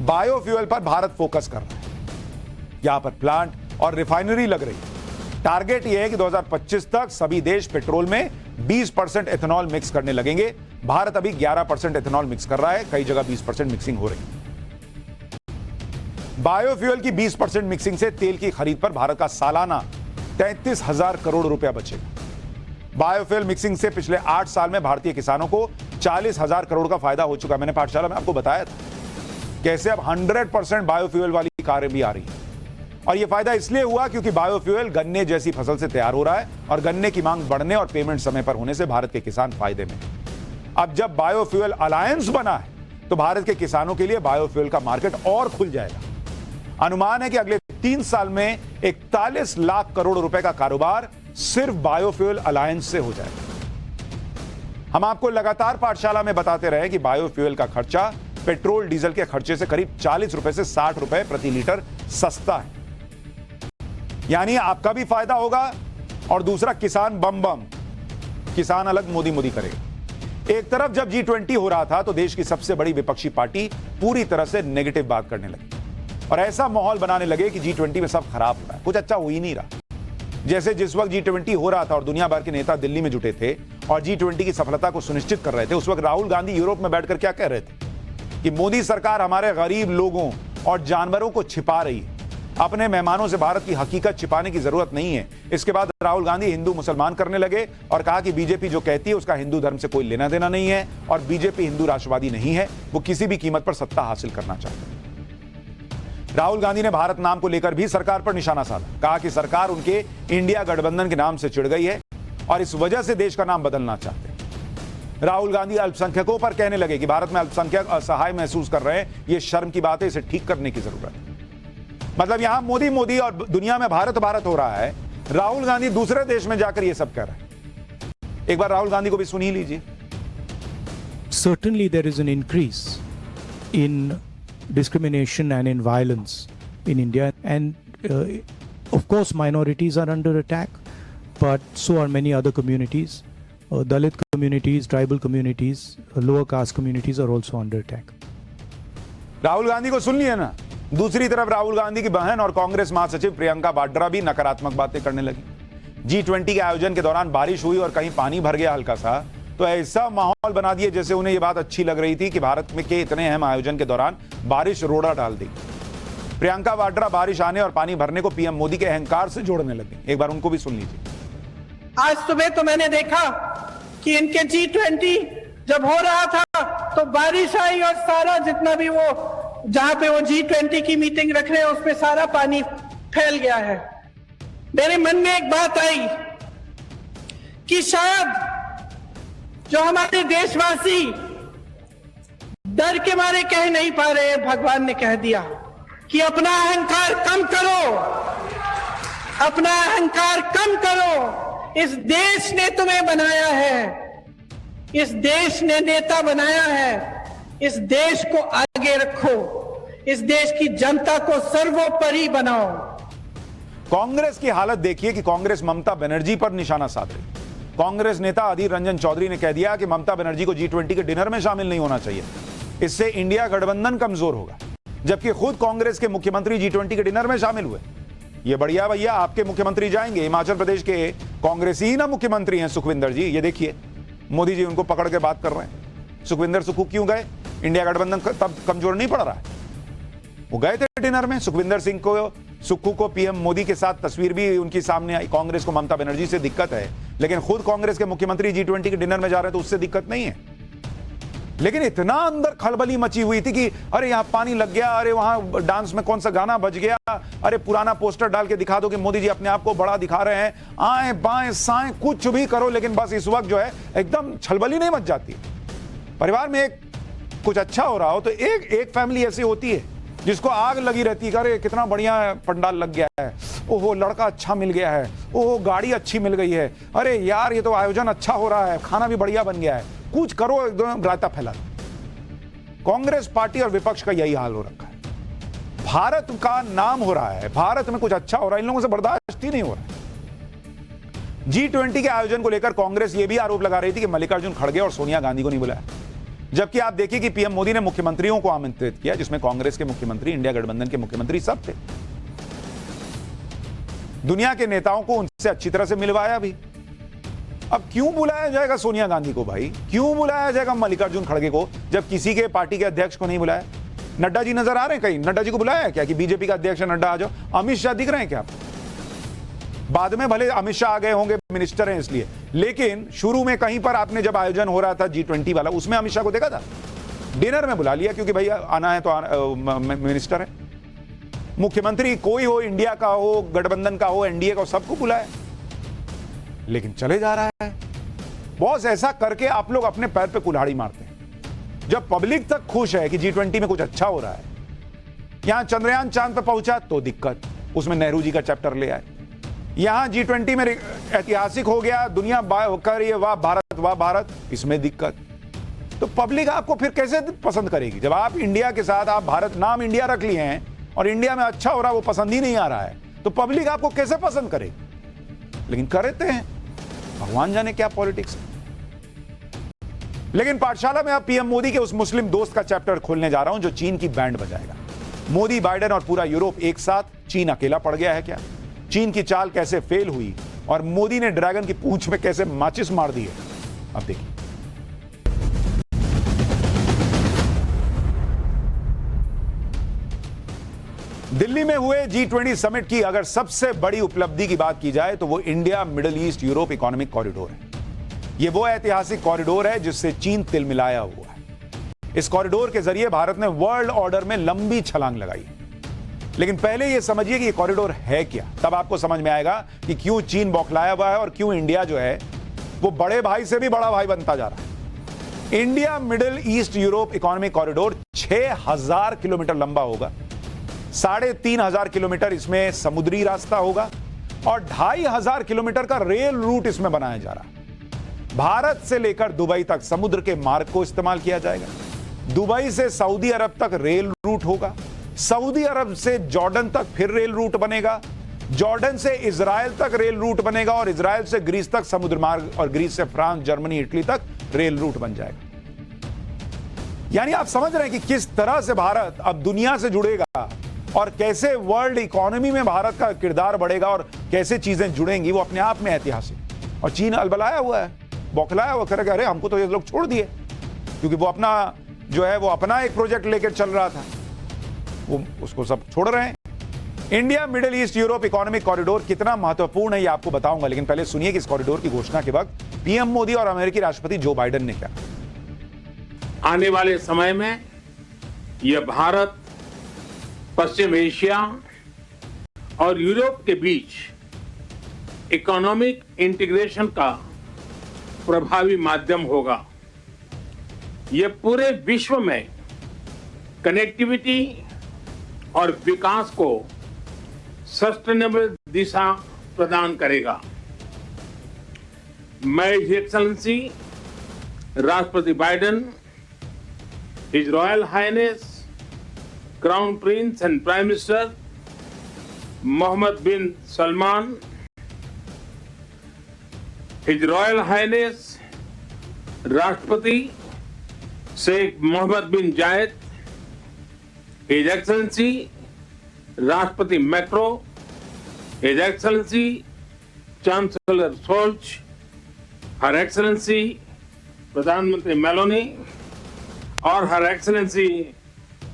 बायोफ्यूल पर भारत फोकस कर रहा है। यहां पर प्लांट और रिफाइनरी लग रही है। टारगेट यह है कि 2025 तक सभी देश पेट्रोल में 20% एथेनॉल मिक्स करने लगेंगे। भारत अभी 11% एथेनॉल मिक्स कर रहा है, कई जगह 20% मिक्सिंग हो रही है। बायोफ्यूल की 20% मिक्सिंग से तेल की खरीद पर भारत का सालाना 33,000 करोड़ रुपया बचेगा। बायोफ्यूल मिक्सिंग से पिछले 8 साल में भारतीय किसानों को 40,000 करोड़ का फायदा हो चुका है। मैंने पाठशाला में आपको बताया था कैसे अब 100% बायोफ्यूल वाली कारें भी आ रही हैं। और यह फायदा इसलिए हुआ क्योंकि बायोफ्यूल गन्ने जैसी फसल से तैयार हो रहा है और गन्ने की मांग बढ़ने और पेमेंट समय पर होने से भारत के किसान फायदे में। अब जब बायोफ्यूल अलायंस बना है तो भारत के किसानों के लिए बायोफ्यूल का मार्केट और खुल जाएगा। अनुमान है कि अगले 3 साल में 41 लाख करोड़ रुपए का कारोबार सिर्फ बायोफ्यूल अलायंस से हो जाएगा। हम आपको लगातार पाठशाला में बताते रहे कि बायोफ्यूल का खर्चा पेट्रोल डीजल के खर्चे से करीब 40 रुपए से 60 रुपए प्रति लीटर सस्ता है। यानी आपका भी फायदा होगा और दूसरा किसान बम बम, किसान अलग मोदी मोदी करेगा। एक तरफ जब G20 हो रहा था तो देश की सबसे बड़ी विपक्षी पार्टी पूरी तरह से नेगेटिव बात करने लगी और ऐसा माहौल बनाने लगे कि G20 में सब खराब हो रहा है, कुछ अच्छा हो ही नहीं रहा। जैसे जिस वक्त G20 हो रहा था और दुनिया भर के नेता दिल्ली में जुटे थे और G20 की सफलता को सुनिश्चित कर रहे थे, उस वक्त राहुल गांधी यूरोप में बैठकर क्या कह रहे थे कि मोदी सरकार हमारे गरीब लोगों और जानवरों को छिपा रही है, अपने मेहमानों से भारत की हकीकत छिपाने की जरूरत नहीं है। इसके बाद राहुल गांधी हिंदू मुसलमान करने लगे और कहा कि बीजेपी जो कहती है उसका हिंदू धर्म से कोई लेना देना नहीं है और बीजेपी हिंदू राष्ट्रवादी नहीं है, वो किसी भी कीमत पर सत्ता हासिल करना चाहते हैं। राहुल गांधी ने भारत नाम को लेकर भी सरकार पर निशाना साधा, कहा कि सरकार उनके इंडिया गठबंधन के नाम से चिढ़ गई है और इस वजह से देश का नाम बदलना चाहते हैं। राहुल गांधी अल्पसंख्यकों पर कहने लगे कि भारत में अल्पसंख्यक असहाय महसूस कर रहे हैं, ये शर्म की बात है, इसे ठीक करने की जरूरत है। मतलब यहां मोदी मोदी और दुनिया में भारत भारत हो रहा है, राहुल गांधी दूसरे देश में जाकर ये सब कह रहे हैं। एक बार राहुल गांधी को भी सुन ही लीजिए। Certainly there is an increase in discrimination and in violence in India, and of course minorities are under attack, but so are many other communities. Dalit communities, tribal communities, lower caste communities are also under attack. Rahul Gandhi को सुन लिया ना। दूसरी तरफ राहुल गांधी की बहन और कांग्रेस महासचिव प्रियंका वाड्रा भी नकारात्मक बातें करने लगी। G20 के आयोजन के दौरान बारिश हुई और कहीं पानी भर गया हल्का सा, तो ऐसा माहौल बना दिए जैसे उन्हें यह बात अच्छी लग रही थी कि भारत में के इतने अहम आयोजन के दौरान बारिश रोड़ा डाल दी। प्रियंका वाड्रा बारिश आने और पानी भरने को पीएम मोदी के अहंकार से जोड़ने लगी। एक बार उनको भी सुन लीजिए। आज सुबह तो मैंने देखा कि इनके G20 जब हो रहा था तो बारिश आई और सारा जितना भी वो जहां पे वो G20 की मीटिंग रख रहे हैं उसमें सारा पानी फैल गया है। मेरे मन में एक बात आई कि शायद जो हमारे देशवासी डर के मारे कह नहीं पा रहे, भगवान ने कह दिया कि अपना अहंकार कम करो, अपना अहंकार कम करो। इस देश ने तुम्हें बनाया है, इस देश ने नेता बनाया है, इस देश को आगे रखो, इस देश की जनता को सर्वोपरि बनाओ। कांग्रेस की हालत देखिए कि कांग्रेस ममता बनर्जी पर निशाना साध रही। कांग्रेस नेता अधीर रंजन चौधरी ने कह दिया कि ममता बनर्जी को G20 के डिनर में शामिल नहीं होना चाहिए, इससे इंडिया गठबंधन कमजोर होगा। जबकि खुद कांग्रेस के मुख्यमंत्री G20 के डिनर में शामिल हुए। ये बढ़िया भैया, आपके मुख्यमंत्री जाएंगे, हिमाचल प्रदेश के कांग्रेसी ना मुख्यमंत्री हैं सुखविंदर जी, ये देखिए मोदी जी उनको पकड़ के बात कर रहे हैं। सुखविंदर सुक्खू क्यों गए? इंडिया गठबंधन तब कमजोर नहीं पड़ रहा है, वो गए थे डिनर में। सुखविंदर सिंह को, सुक्खू को पीएम मोदी के साथ तस्वीर भी उनकी सामने आई। कांग्रेस को ममता बनर्जी से दिक्कत है, लेकिन खुद कांग्रेस के मुख्यमंत्री G20 के डिनर में जा रहे हैं तो उससे दिक्कत नहीं है। लेकिन इतना अंदर खलबली मची हुई थी कि अरे यहां पानी लग गया, अरे वहां डांस में कौन सा गाना बज गया, अरे पुराना पोस्टर डाल के दिखा दो कि मोदी जी अपने आप को बड़ा दिखा रहे हैं, आए बाएं साएं कुछ भी करो, लेकिन बस इस वक्त जो है एकदम छलबली नहीं मच जाती। परिवार में एक कुछ अच्छा हो रहा हो तो एक फैमिली ऐसी होती है जिसको आग लगी रहती है, अरे कितना बढ़िया पंडाल लग गया है, ओहो लड़का अच्छा मिल गया है, ओहो गाड़ी अच्छी मिल गई है, अरे यार ये तो आयोजन अच्छा हो रहा है, खाना भी बढ़िया बन गया है, कुछ करो एकदम रायता फैला दो। कांग्रेस पार्टी और विपक्ष का यही हाल हो रखा है। भारत का नाम हो रहा है, भारत में कुछ अच्छा हो रहा है, इन लोगों से बर्दाश्त ही नहीं हो रहा है। G20 के आयोजन को लेकर कांग्रेस ये भी आरोप लगा रही थी कि मल्लिकार्जुन खड़गे और सोनिया गांधी को नहीं बुलाया, जबकि आप देखिए कि पीएम मोदी ने मुख्यमंत्रियों को आमंत्रित किया, जिसमें कांग्रेस के मुख्यमंत्री, इंडिया गठबंधन के मुख्यमंत्री सब थे। दुनिया के नेताओं को उनसे अच्छी तरह से मिलवाया भी। अब क्यों बुलाया जाएगा सोनिया गांधी को भाई, क्यों बुलाया जाएगा मल्लिकार्जुन खड़गे को, जब किसी के पार्टी के अध्यक्ष को नहीं बुलाया? नड्डा जी नजर आ रहे हैं कहीं? नड्डा जी को बुलाया है क्या कि बीजेपी का अध्यक्ष नड्डा आ जाओ? अमित शाह दिख रहे हैं क्या? बाद में भले अमित शाह आ गए होंगे, मिनिस्टर हैं इसलिए, लेकिन शुरू में कहीं पर आपने जब आयोजन हो रहा था G20 वाला, उसमें अमित शाह को देखा था? डिनर में बुला लिया क्योंकि भैया आना है तो मिनिस्टर है। मुख्यमंत्री कोई हो, इंडिया का हो, गठबंधन का हो, एनडीए का हो, सबको बुलाया, लेकिन चले जा रहा है। बॉस ऐसा करके आप लोग अपने पैर पे कुल्हाड़ी मारते हैं। जब पब्लिक तक खुश है कि G20 में कुछ अच्छा हो रहा है, यहां चंद्रयान चांद पर पहुंचा तो दिक्कत, उसमें नेहरू जी का चैप्टर ले आए। यहां G20 में ऐतिहासिक हो गया, दुनिया कर रही है वाह भारत, इसमें दिक्कत। तो पब्लिक आपको फिर कैसे पसंद करेगी जब आप इंडिया के साथ, आप भारत नाम इंडिया रख लिए हैं और इंडिया में अच्छा हो रहा है वो पसंद ही नहीं आ रहा है, तो पब्लिक आपको कैसे पसंद करेगी? लेकिन करते हैं, भगवान जाने क्या पॉलिटिक्स है। लेकिन पाठशाला में अब पीएम मोदी के उस मुस्लिम दोस्त का चैप्टर खोलने जा रहा हूं जो चीन की बैंड बजाएगा। मोदी, बाइडेन और पूरा यूरोप एक साथ, चीन अकेला पड़ गया है क्या? चीन की चाल कैसे फेल हुई और मोदी ने ड्रैगन की पूंछ में कैसे माचिस मार दी है, अब देखिए। दिल्ली में हुए G20 समिट की अगर सबसे बड़ी उपलब्धि की बात की जाए तो वो India middle east Europe economic corridor है। ये वो ऐतिहासिक कॉरिडोर है जिससे चीन तिलमिलाया हुआ है। इस कॉरिडोर के जरिए भारत ने वर्ल्ड ऑर्डर में लंबी छलांग लगाई। लेकिन पहले यह समझिए कि ये कॉरिडोर है क्या, तब आपको समझ में आएगा कि क्यों चीन बौखलाया हुआ है और क्यों इंडिया जो है वो बड़े भाई से भी बड़ा भाई बनता जा रहा है। India middle east Europe economic corridor 6000 kilometre लंबा होगा। 3500 किलोमीटर इसमें समुद्री रास्ता होगा और 2500 किलोमीटर का रेल रूट इसमें बनाया जा रहा है। भारत से लेकर दुबई तक समुद्र के मार्ग को इस्तेमाल किया जाएगा। दुबई से सऊदी अरब तक रेल रूट होगा। सऊदी अरब से जॉर्डन तक फिर रेल रूट बनेगा। जॉर्डन से इजराइल तक रेल रूट बनेगा और इजराइल से ग्रीस तक समुद्र मार्ग और ग्रीस से फ्रांस, जर्मनी, इटली तक रेल रूट बन जाएगा। यानी आप समझ रहे हैं कि किस तरह से भारत अब दुनिया से जुड़ेगा और कैसे वर्ल्ड इकोनॉमी में भारत का किरदार बढ़ेगा और कैसे चीजें जुड़ेंगी, वो अपने आप में ऐतिहासिक। और चीन अलबलाया हुआ है, बौखलाया हुआ, कह अरे हमको तो ये लोग छोड़ दिए, क्योंकि वो अपना जो है वो अपना एक प्रोजेक्ट लेकर चल रहा था, वो उसको सब छोड़ रहे हैं। India middle east Europe economic corridor कितना महत्वपूर्ण है ये आपको बताऊंगा, लेकिन पहले सुनिए कि इस कॉरिडोर की घोषणा के वक्त पीएम मोदी और अमेरिकी राष्ट्रपति जो बाइडेन ने क्या। आने वाले समय में यह भारत, पश्चिम एशिया और यूरोप के बीच इकोनॉमिक इंटीग्रेशन का प्रभावी माध्यम होगा। यह पूरे विश्व में कनेक्टिविटी और विकास को सस्टेनेबल दिशा प्रदान करेगा। मैं हिज एक्सेलेंसी राष्ट्रपति Biden, his royal highness crown prince and prime minister Mohammed bin Salman, his royal highness राष्ट्रपति Sheikh Mohammed bin Zayed, his excellency राष्ट्रपति Macron, his excellency chancellor Scholz, her excellency प्रधानमंत्री मेलोनी और her excellency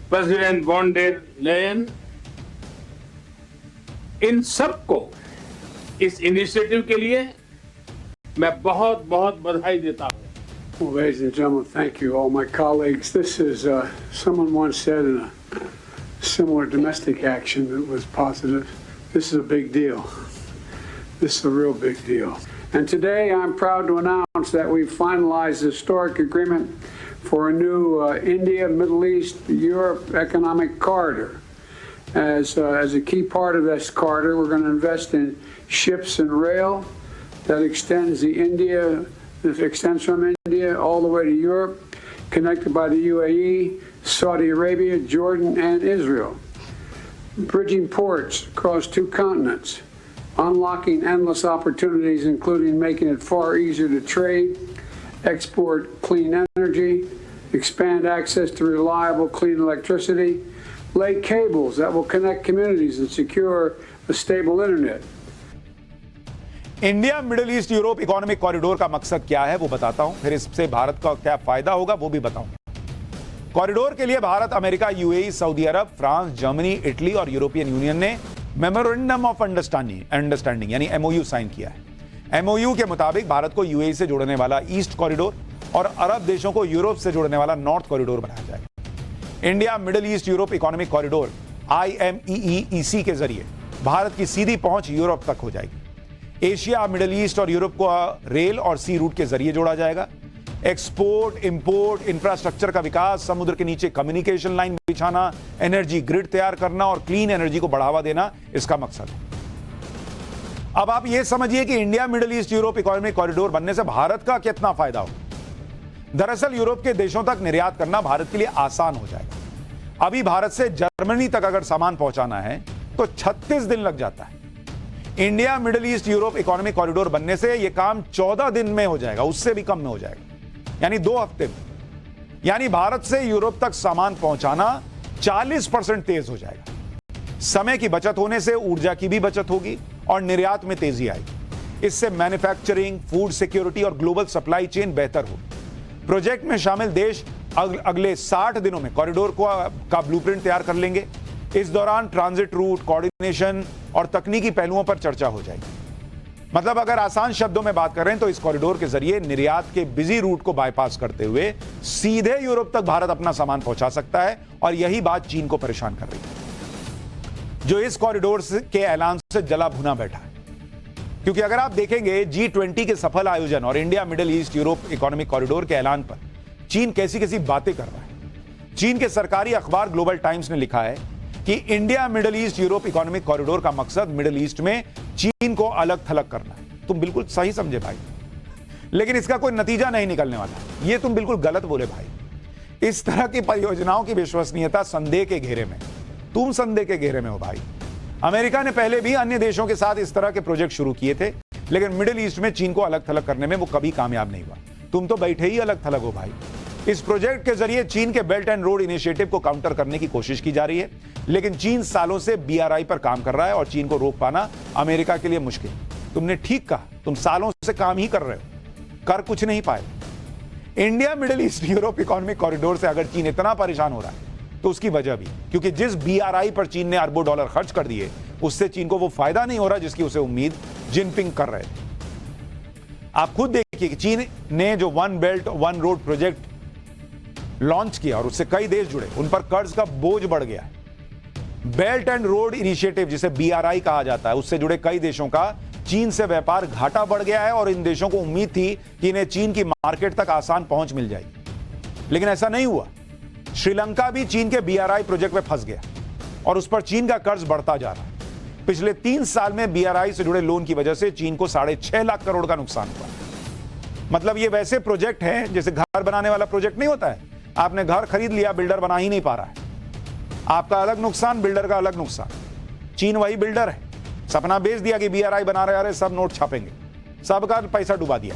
president von der Leyen, इन सबको इस इनिशिएटिव के लिए मैं बहुत बहुत बधाई देता हूं। Well, ladies and gentlemen, thank you, all my colleagues. This is, someone once said in a similar domestic action that was positive, this is a big deal. This is a real big deal. And today I'm proud to announce that we've finalized a historic agreement for a new India, Middle East, Europe economic corridor. As a key part of this corridor, we're going to invest in ships and rail that extends extends from India all the way to Europe, connected by the UAE, Saudi Arabia, Jordan, and Israel. Bridging ports across 2 continents, unlocking endless opportunities, including making it far easier to trade, export clean energy, expand access to reliable, clean electricity, lay cables that will connect communities and secure a stable internet. India middle east Europe economic corridor का मकसद क्या है वो बताता हूं, फिर इससे भारत का क्या फायदा होगा वो भी बताऊंगा। कॉरिडोर के लिए भारत, अमेरिका, यूएई, सऊदी अरब, फ्रांस, जर्मनी, इटली और यूरोपियन यूनियन ने मेमोरेंडम ऑफ अंडरस्टैंडिंग यानी एमओयू साइन किया है। एमओयू के मुताबिक भारत को यूएई से जोड़ने वाला ईस्ट कॉरिडोर और अरब देशों को यूरोप से जोड़ने वाला नॉर्थ कॉरिडोर बनाया जाएगा। India middle east Europe economic corridor IMEEC के जरिए भारत की सीधी पहुंच यूरोप तक हो जाएगी। एशिया, मिडिल ईस्ट और यूरोप को रेल और सी रूट के जरिए जोड़ा जाएगा। एक्सपोर्ट, इंपोर्ट, इंफ्रास्ट्रक्चर का विकास, समुद्र के नीचे कम्युनिकेशन लाइन बिछाना, एनर्जी ग्रिड तैयार करना और क्लीन एनर्जी को बढ़ावा देना इसका मकसद है। अब आप यह समझिए कि India middle east Europe economic corridor बनने से भारत का कितना फायदा हो। दरअसल यूरोप के देशों तक निर्यात करना भारत के लिए आसान हो जाएगा। अभी भारत से जर्मनी तक अगर सामान पहुंचाना है तो 36 दिन लग जाता है। India middle east Europe economic corridor बनने से यह काम 14 दिन में हो जाएगा, उससे भी कम में हो जाएगा, यानी 2 हफ्ते में। यानी भारत से यूरोप तक सामान पहुंचाना 40% तेज हो जाएगा। समय की बचत होने से ऊर्जा की भी बचत होगी और निर्यात में तेजी आएगी। इससे मैन्युफैक्चरिंग, फूड सिक्योरिटी और ग्लोबल सप्लाई चेन बेहतर हो। प्रोजेक्ट में शामिल देश अगले 60 दिनों में कॉरिडोर का ब्लूप्रिंट तैयार कर लेंगे। इस दौरान ट्रांजिट रूट, कोऑर्डिनेशन और तकनीकी पहलुओं पर चर्चा हो जाएगी। मतलब अगर आसान शब्दों में बात करें तो इस कॉरिडोर के जरिए निर्यात के बिजी रूट को बाईपास करते हुए सीधे यूरोप तक भारत अपना सामान पहुंचा सकता है, और यही बात चीन को परेशान कर रही है, जो इस कॉरिडोर के ऐलान से जला भुना बैठा है। क्योंकि अगर आप देखेंगे G20 के सफल आयोजन और India middle east Europe economic corridor के ऐलान पर चीन कैसी कैसी बातें कर रहा है। चीन के सरकारी अखबार ग्लोबल टाइम्स ने लिखा है कि India middle east Europe economic corridor का मकसद मिडिल ईस्ट में चीन को अलग थलग करना है। तुम बिल्कुल सही समझे भाई, लेकिन इसका कोई नतीजा नहीं निकलने वाला। ये तुम बिल्कुल गलत बोले भाई। इस तरह की परियोजनाओं की विश्वसनीयता संदेह के घेरे में, तुम संदेह के घेरे में हो भाई। अमेरिका ने पहले भी अन्य देशों के साथ इस तरह के प्रोजेक्ट शुरू किए थे, लेकिन मिडिल ईस्ट में चीन को अलग थलग करने में वो कभी कामयाब नहीं हुआ। तुम तो बैठे ही अलग थलग हो भाई। इस प्रोजेक्ट के जरिए चीन के बेल्ट एंड रोड इनिशिएटिव को काउंटर करने की कोशिश की जा रही है, लेकिन चीन सालों से BRI पर काम कर रहा है और चीन को रोक पाना अमेरिका के लिए मुश्किल। तुमने ठीक कहा, तुम सालों से काम ही कर रहे हो, कर कुछ नहीं पाए। India middle east Europe economic corridor से अगर चीन इतना परेशान हो रहा है तो उसकी वजह भी, क्योंकि जिस BRI पर चीन ने अरबों डॉलर खर्च कर दिए उससे चीन को वो फायदा नहीं हो रहा जिसकी उसे उम्मीद जिनपिंग कर रहे थे। आप खुद देखिए कि चीन ने जो one belt one road project launch किया और उससे कई देश जुड़े, उन पर कर्ज का बोझ बढ़ गया है। बेल्ट एंड रोड इनिशिएटिव जिसे BRI कहा जाता है, उससे जुड़े कई देशों का चीन से व्यापार घाटा बढ़ गया है और इन देशों को उम्मीद थी कि इन्हें चीन की मार्केट तक आसान पहुंच मिल जाएगी, लेकिन ऐसा नहीं हुआ। श्रीलंका भी चीन के BRI प्रोजेक्ट में फंस गया और उस पर चीन का कर्ज बढ़ता जा रहा है। पिछले 3 साल में BRI से जुड़े लोन की वजह से चीन को 6.5 लाख करोड़ का नुकसान हुआ। मतलब ये वैसे प्रोजेक्ट हैं जैसे घर बनाने वाला प्रोजेक्ट नहीं होता है, आपने घर खरीद लिया, बिल्डर बना ही नहीं पा रहा है, आपका अलग नुकसान, बिल्डर का अलग नुकसान। चीन वही बिल्डर है, सपना बेच दिया कि BRI बना रहे, सब नोट छापेंगे, सबका पैसा डुबा दिया।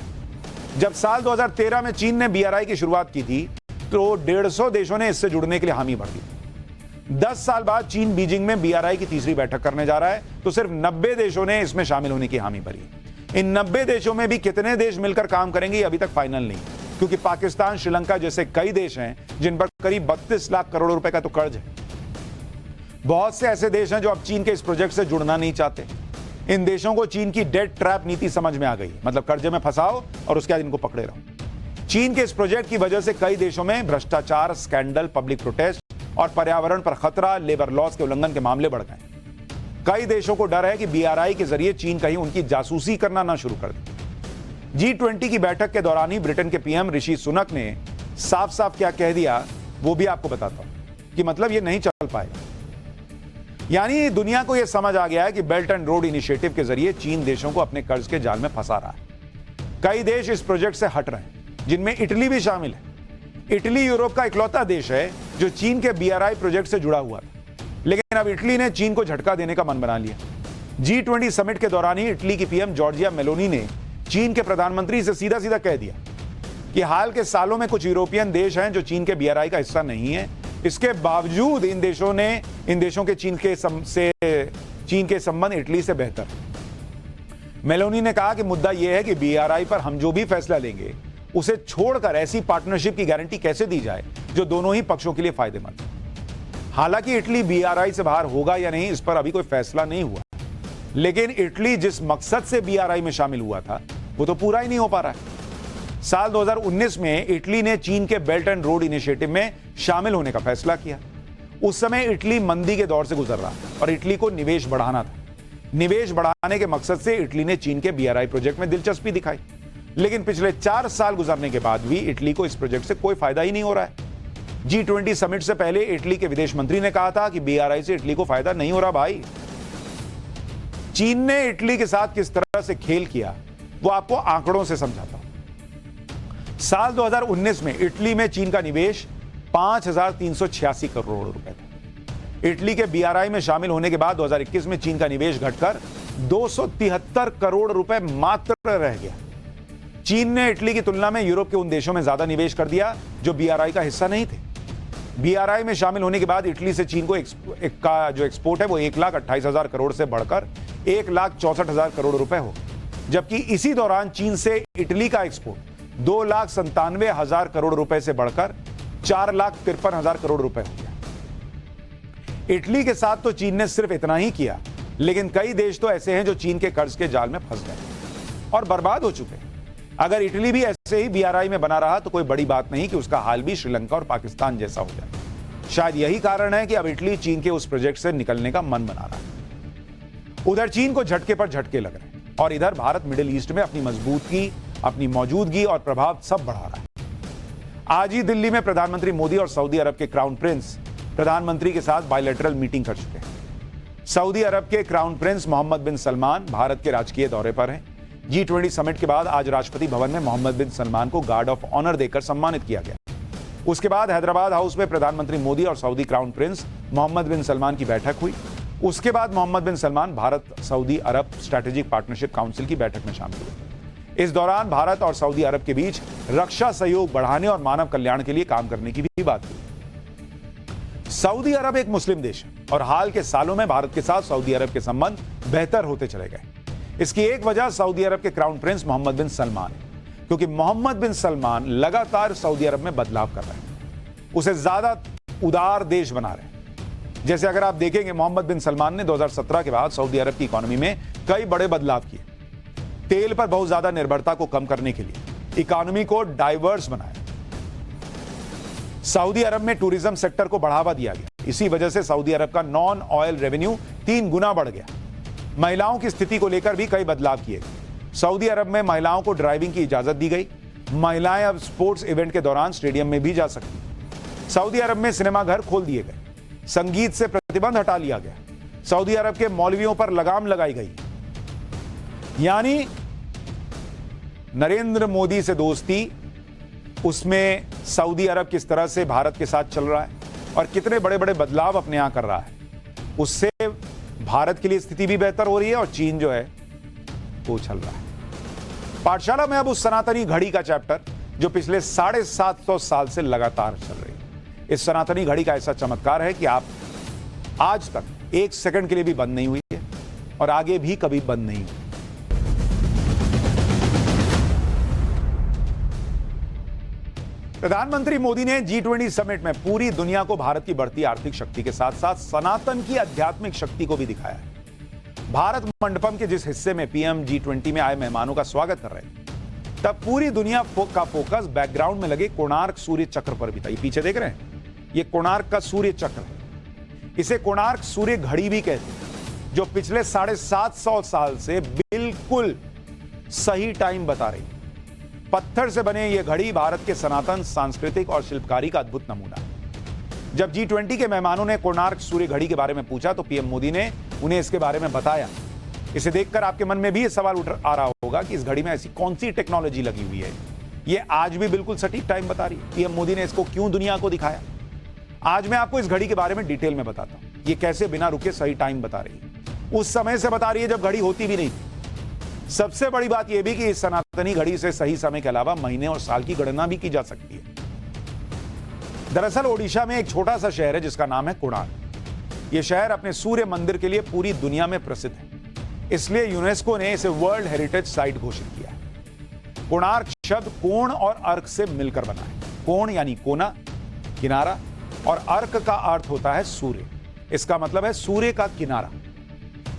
जब साल 2013 में चीन ने BRI की शुरुआत की थी तो 150 देशों ने इससे जुड़ने के लिए हामी भर दी। 10 साल बाद चीन बीजिंग में BRI की तीसरी बैठक करने जा रहा है तो सिर्फ 90 देशों ने इसमें शामिल होने की हामी भरी। इन 90 देशों में भी कितने देश मिलकर काम करेंगे अभी तक फाइनल नहीं, क्योंकि पाकिस्तान, श्रीलंका जैसे कई देश हैं जिन पर करीब 32 लाख करोड़ रुपए का तो कर्ज है। बहुत से ऐसे देश हैं जो अब चीन के इस प्रोजेक्ट से जुड़ना नहीं चाहते। इन देशों को चीन की डेट ट्रैप नीति समझ में आ गई, मतलब कर्जे में फंसाओ और उसके बाद इनको पकड़े रहो। चीन के इस प्रोजेक्ट की वजह से कई देशों में भ्रष्टाचार, स्कैंडल, पब्लिक प्रोटेस्ट और पर्यावरण पर खतरा, लेबर लॉज के उल्लंघन के मामले बढ़ गए। कई देशों को डर है कि BRI के जरिए चीन कहीं उनकी जासूसी करना ना शुरू कर दे। G20 की बैठक के दौरान ही ब्रिटेन के PM ऋषि सुनक ने साफ साफ क्या कह दिया वो भी आपको बताता हूं कि मतलब ये नहीं चल पाएगा। यानी दुनिया को यह समझ आ गया है कि बेल्ट एंड रोड इनिशिएटिव के जरिए चीन देशों को अपने कर्ज के जाल में फंसा रहा है। कई देश इस प्रोजेक्ट से हट रहे हैं, जिनमें इटली भी शामिल है। इटली यूरोप का इकलौता देश है जो चीन के BRI प्रोजेक्ट से जुड़ा हुआ था, लेकिन अब इटली ने चीन को झटका देने का मन बना लिया। G20 समिट के दौरान ही इटली की PM जॉर्जिया मेलोनी ने चीन के प्रधानमंत्री से सीधा सीधा कह दिया कि हाल के सालों में कुछ यूरोपियन देश हैं जो चीन के BRI का हिस्सा नहीं है, इसके बावजूद इन देशों के चीन के संबंध इटली से बेहतर। मेलोनी ने कहा कि मुद्दा यह है कि BRI पर हम जो भी फैसला लेंगे उसे छोड़कर ऐसी पार्टनरशिप की गारंटी कैसे दी जाए जो दोनों ही पक्षों के लिए फायदेमंद। हालांकि इटली BRI से बाहर होगा या नहीं इस पर अभी कोई फैसला नहीं हुआ, लेकिन इटली जिस मकसद से BRI में शामिल हुआ था वो तो पूरा ही नहीं हो पा रहा है। साल 2019 में इटली ने चीन के बेल्ट एंड रोड इनिशिएटिव में शामिल होने का फैसला किया। उस समय इटली मंदी के दौर से गुजर रहा था और इटली को निवेश बढ़ाना था। निवेश बढ़ाने के मकसद से इटली ने चीन के BRI प्रोजेक्ट में दिलचस्पी दिखाई, लेकिन पिछले 4 साल गुजरने के बाद भी इटली को इस प्रोजेक्ट से कोई फायदा ही नहीं हो रहा है। G20 समिट से पहले इटली के विदेश मंत्री ने कहा था कि BRI से इटली को फायदा नहीं हो रहा। भाई, चीन ने इटली के साथ किस तरह से खेल किया वो आपको आंकड़ों से समझाता हूं। साल 2019 में इटली में चीन का निवेश 5,386 करोड़ रुपए था। इटली के BRI में शामिल होने के बाद 2021 में चीन का निवेश घटकर 273 करोड़ रुपए मात्र रह गया। चीन ने इटली की तुलना में यूरोप के उन देशों में ज्यादा निवेश कर दिया जो BRI का हिस्सा नहीं थे। BRI में शामिल होने के बाद इटली से चीन को जो एक्सपोर्ट है वो 1,28,000 करोड़ से बढ़कर 1,64,000 करोड़ रुपए हो। जबकि इसी दौरान चीन से इटली का एक्सपोर्ट 2,97,000 करोड़ रुपए से बढ़कर 4,53,000 करोड़ रुपए हो गया। इटली के साथ तो चीन ने सिर्फ इतना ही किया, लेकिन कई देश तो ऐसे हैं जो चीन के कर्ज के जाल में फंस गए और बर्बाद हो चुके हैं। अगर इटली भी ऐसे ही बीआरआई में बना रहा तो कोई बड़ी बात नहीं कि उसका हाल भी श्रीलंका और पाकिस्तान जैसा हो जाए। शायद यही कारण है कि अब इटली चीन के उस प्रोजेक्ट से निकलने का मन बना रहा है। उधर चीन को झटके पर झटके लग रहे हैं और इधर भारत मिडिल ईस्ट में अपनी मजबूती, अपनी मौजूदगी और प्रभाव सब बढ़ा रहा है। आज ही दिल्ली में प्रधानमंत्री मोदी और सऊदी अरब के क्राउन प्रिंस प्रधानमंत्री के साथ बायलैटरल मीटिंग कर चुके हैं। सऊदी अरब के crown Prince Mohammad bin Salman Bharat के राजकीय दौरे पर हैं। G20 समिट के बाद आज राष्ट्रपति भवन में मोहम्मद बिन सलमान को गार्ड ऑफ ऑनर देकर सम्मानित किया गया। उसके बाद हैदराबाद हाउस में प्रधानमंत्री मोदी और Saudi crown Prince Mohammad bin Salman की बैठक हुई। उसके बाद मोहम्मद बिन सलमान भारत सऊदी अरब स्ट्रेटेजिक पार्टनरशिप काउंसिल की बैठक में शामिल हुए। इस दौरान भारत और सऊदी अरब के बीच रक्षा सहयोग बढ़ाने और मानव कल्याण के लिए काम करने की भी बात हुई। सऊदी अरब एक मुस्लिम देश है और हाल के सालों में भारत के साथ सऊदी अरब के संबंध बेहतर होते चले गए। इसकी एक वजह सऊदी अरब के crown Prince Mohammad bin Salman है, क्योंकि मोहम्मद बिन सलमान लगातार सऊदी अरब में बदलाव कर रहे हैं, उसे ज्यादा उदार देश बना रहे हैं। जैसे अगर आप देखेंगे, मोहम्मद बिन सलमान ने 2017 के बाद सऊदी अरब की इकोनॉमी में कई बड़े बदलाव किए। तेल पर बहुत ज्यादा निर्भरता को कम करने के लिए इकोनॉमी को डाइवर्स बनाया। सऊदी अरब में टूरिज्म सेक्टर को बढ़ावा दिया गया। इसी वजह से सऊदी अरब का नॉन ऑयल रेवेन्यू 3 गुना बढ़ गया। महिलाओं की स्थिति को लेकर भी कई बदलाव किए गए। सऊदी अरब में महिलाओं को ड्राइविंग की इजाजत दी गई। महिलाएं अब स्पोर्ट्स इवेंट के दौरान स्टेडियम में भी जा सकती। सऊदी अरब में सिनेमा घर खोल दिए गए। संगीत से प्रतिबंध हटा लिया गया। सऊदी अरब के मौलवियों पर लगाम लगाई गई। यानी नरेंद्र मोदी से दोस्ती, उसमें सऊदी अरब किस तरह से भारत के साथ चल रहा है और कितने बड़े बड़े बदलाव अपने यहां कर रहा है, उससे भारत के लिए स्थिति भी बेहतर हो रही है और चीन जो है वो चल रहा है। पाठशाला में अब उस सनातनी घड़ी का चैप्टर जो पिछले 750 साल से लगातार चल रही है। इस सनातनी घड़ी का ऐसा चमत्कार है कि आप आज तक 1 सेकंड के लिए भी बंद नहीं हुई है और आगे भी कभी बंद नहीं हुई। प्रधानमंत्री मोदी ने G20 समिट में पूरी दुनिया को भारत की बढ़ती आर्थिक शक्ति के साथ साथ सनातन की आध्यात्मिक शक्ति को भी दिखाया है। भारत मंडपम के जिस हिस्से में पीएम G20 में आए मेहमानों का स्वागत कर रहे थे, तब पूरी दुनिया का फोकस बैकग्राउंड में लगे कोणार्क सूर्य चक्र पर भी था। ये पीछे देख रहे हैं, ये कोणार्क का सूर्य चक्र है। इसे कोणार्क सूर्य घड़ी भी कहते हैं, जो पिछले 750 साल से बिल्कुल सही टाइम बता रही है। पत्थर से बने ये घड़ी भारत के सनातन सांस्कृतिक और शिल्पकारी का अद्भुत नमूना है। जब G20 के मेहमानों ने कोणार्क सूर्य घड़ी के बारे में पूछा तो पीएम मोदी ने उन्हें इसके बारे में बताया। इसे देखकर आपके मन में भी ये सवाल उठ आ रहा होगा कि इस घड़ी में ऐसी कौन सी टेक्नोलॉजी लगी हुई है, ये आज भी बिल्कुल सटीक टाइम बता रही है। पीएम मोदी ने इसको क्यों दुनिया को दिखाया, आज मैं आपको इस घड़ी के बारे में डिटेल में बताता हूं। ये कैसे बिना रुके सही टाइम बता रही है, उस समय से बता रही है जब घड़ी होती भी नहीं थी। सबसे बड़ी बात यह भी कि इस सनातनी घड़ी से सही समय के अलावा महीने और साल की गणना भी की जा सकती है। दरअसल ओडिशा में एक छोटा सा शहर है जिसका नाम है कोणार्क। यह शहर अपने सूर्य मंदिर के लिए पूरी दुनिया में प्रसिद्ध है, इसलिए यूनेस्को ने इसे वर्ल्ड हेरिटेज साइट घोषित किया है। कोणार्क शब्द कोण और अर्क से मिलकर बना है। कोण यानी कोना, किनारा, और अर्क का अर्थ होता है सूर्य। इसका मतलब है सूर्य का किनारा।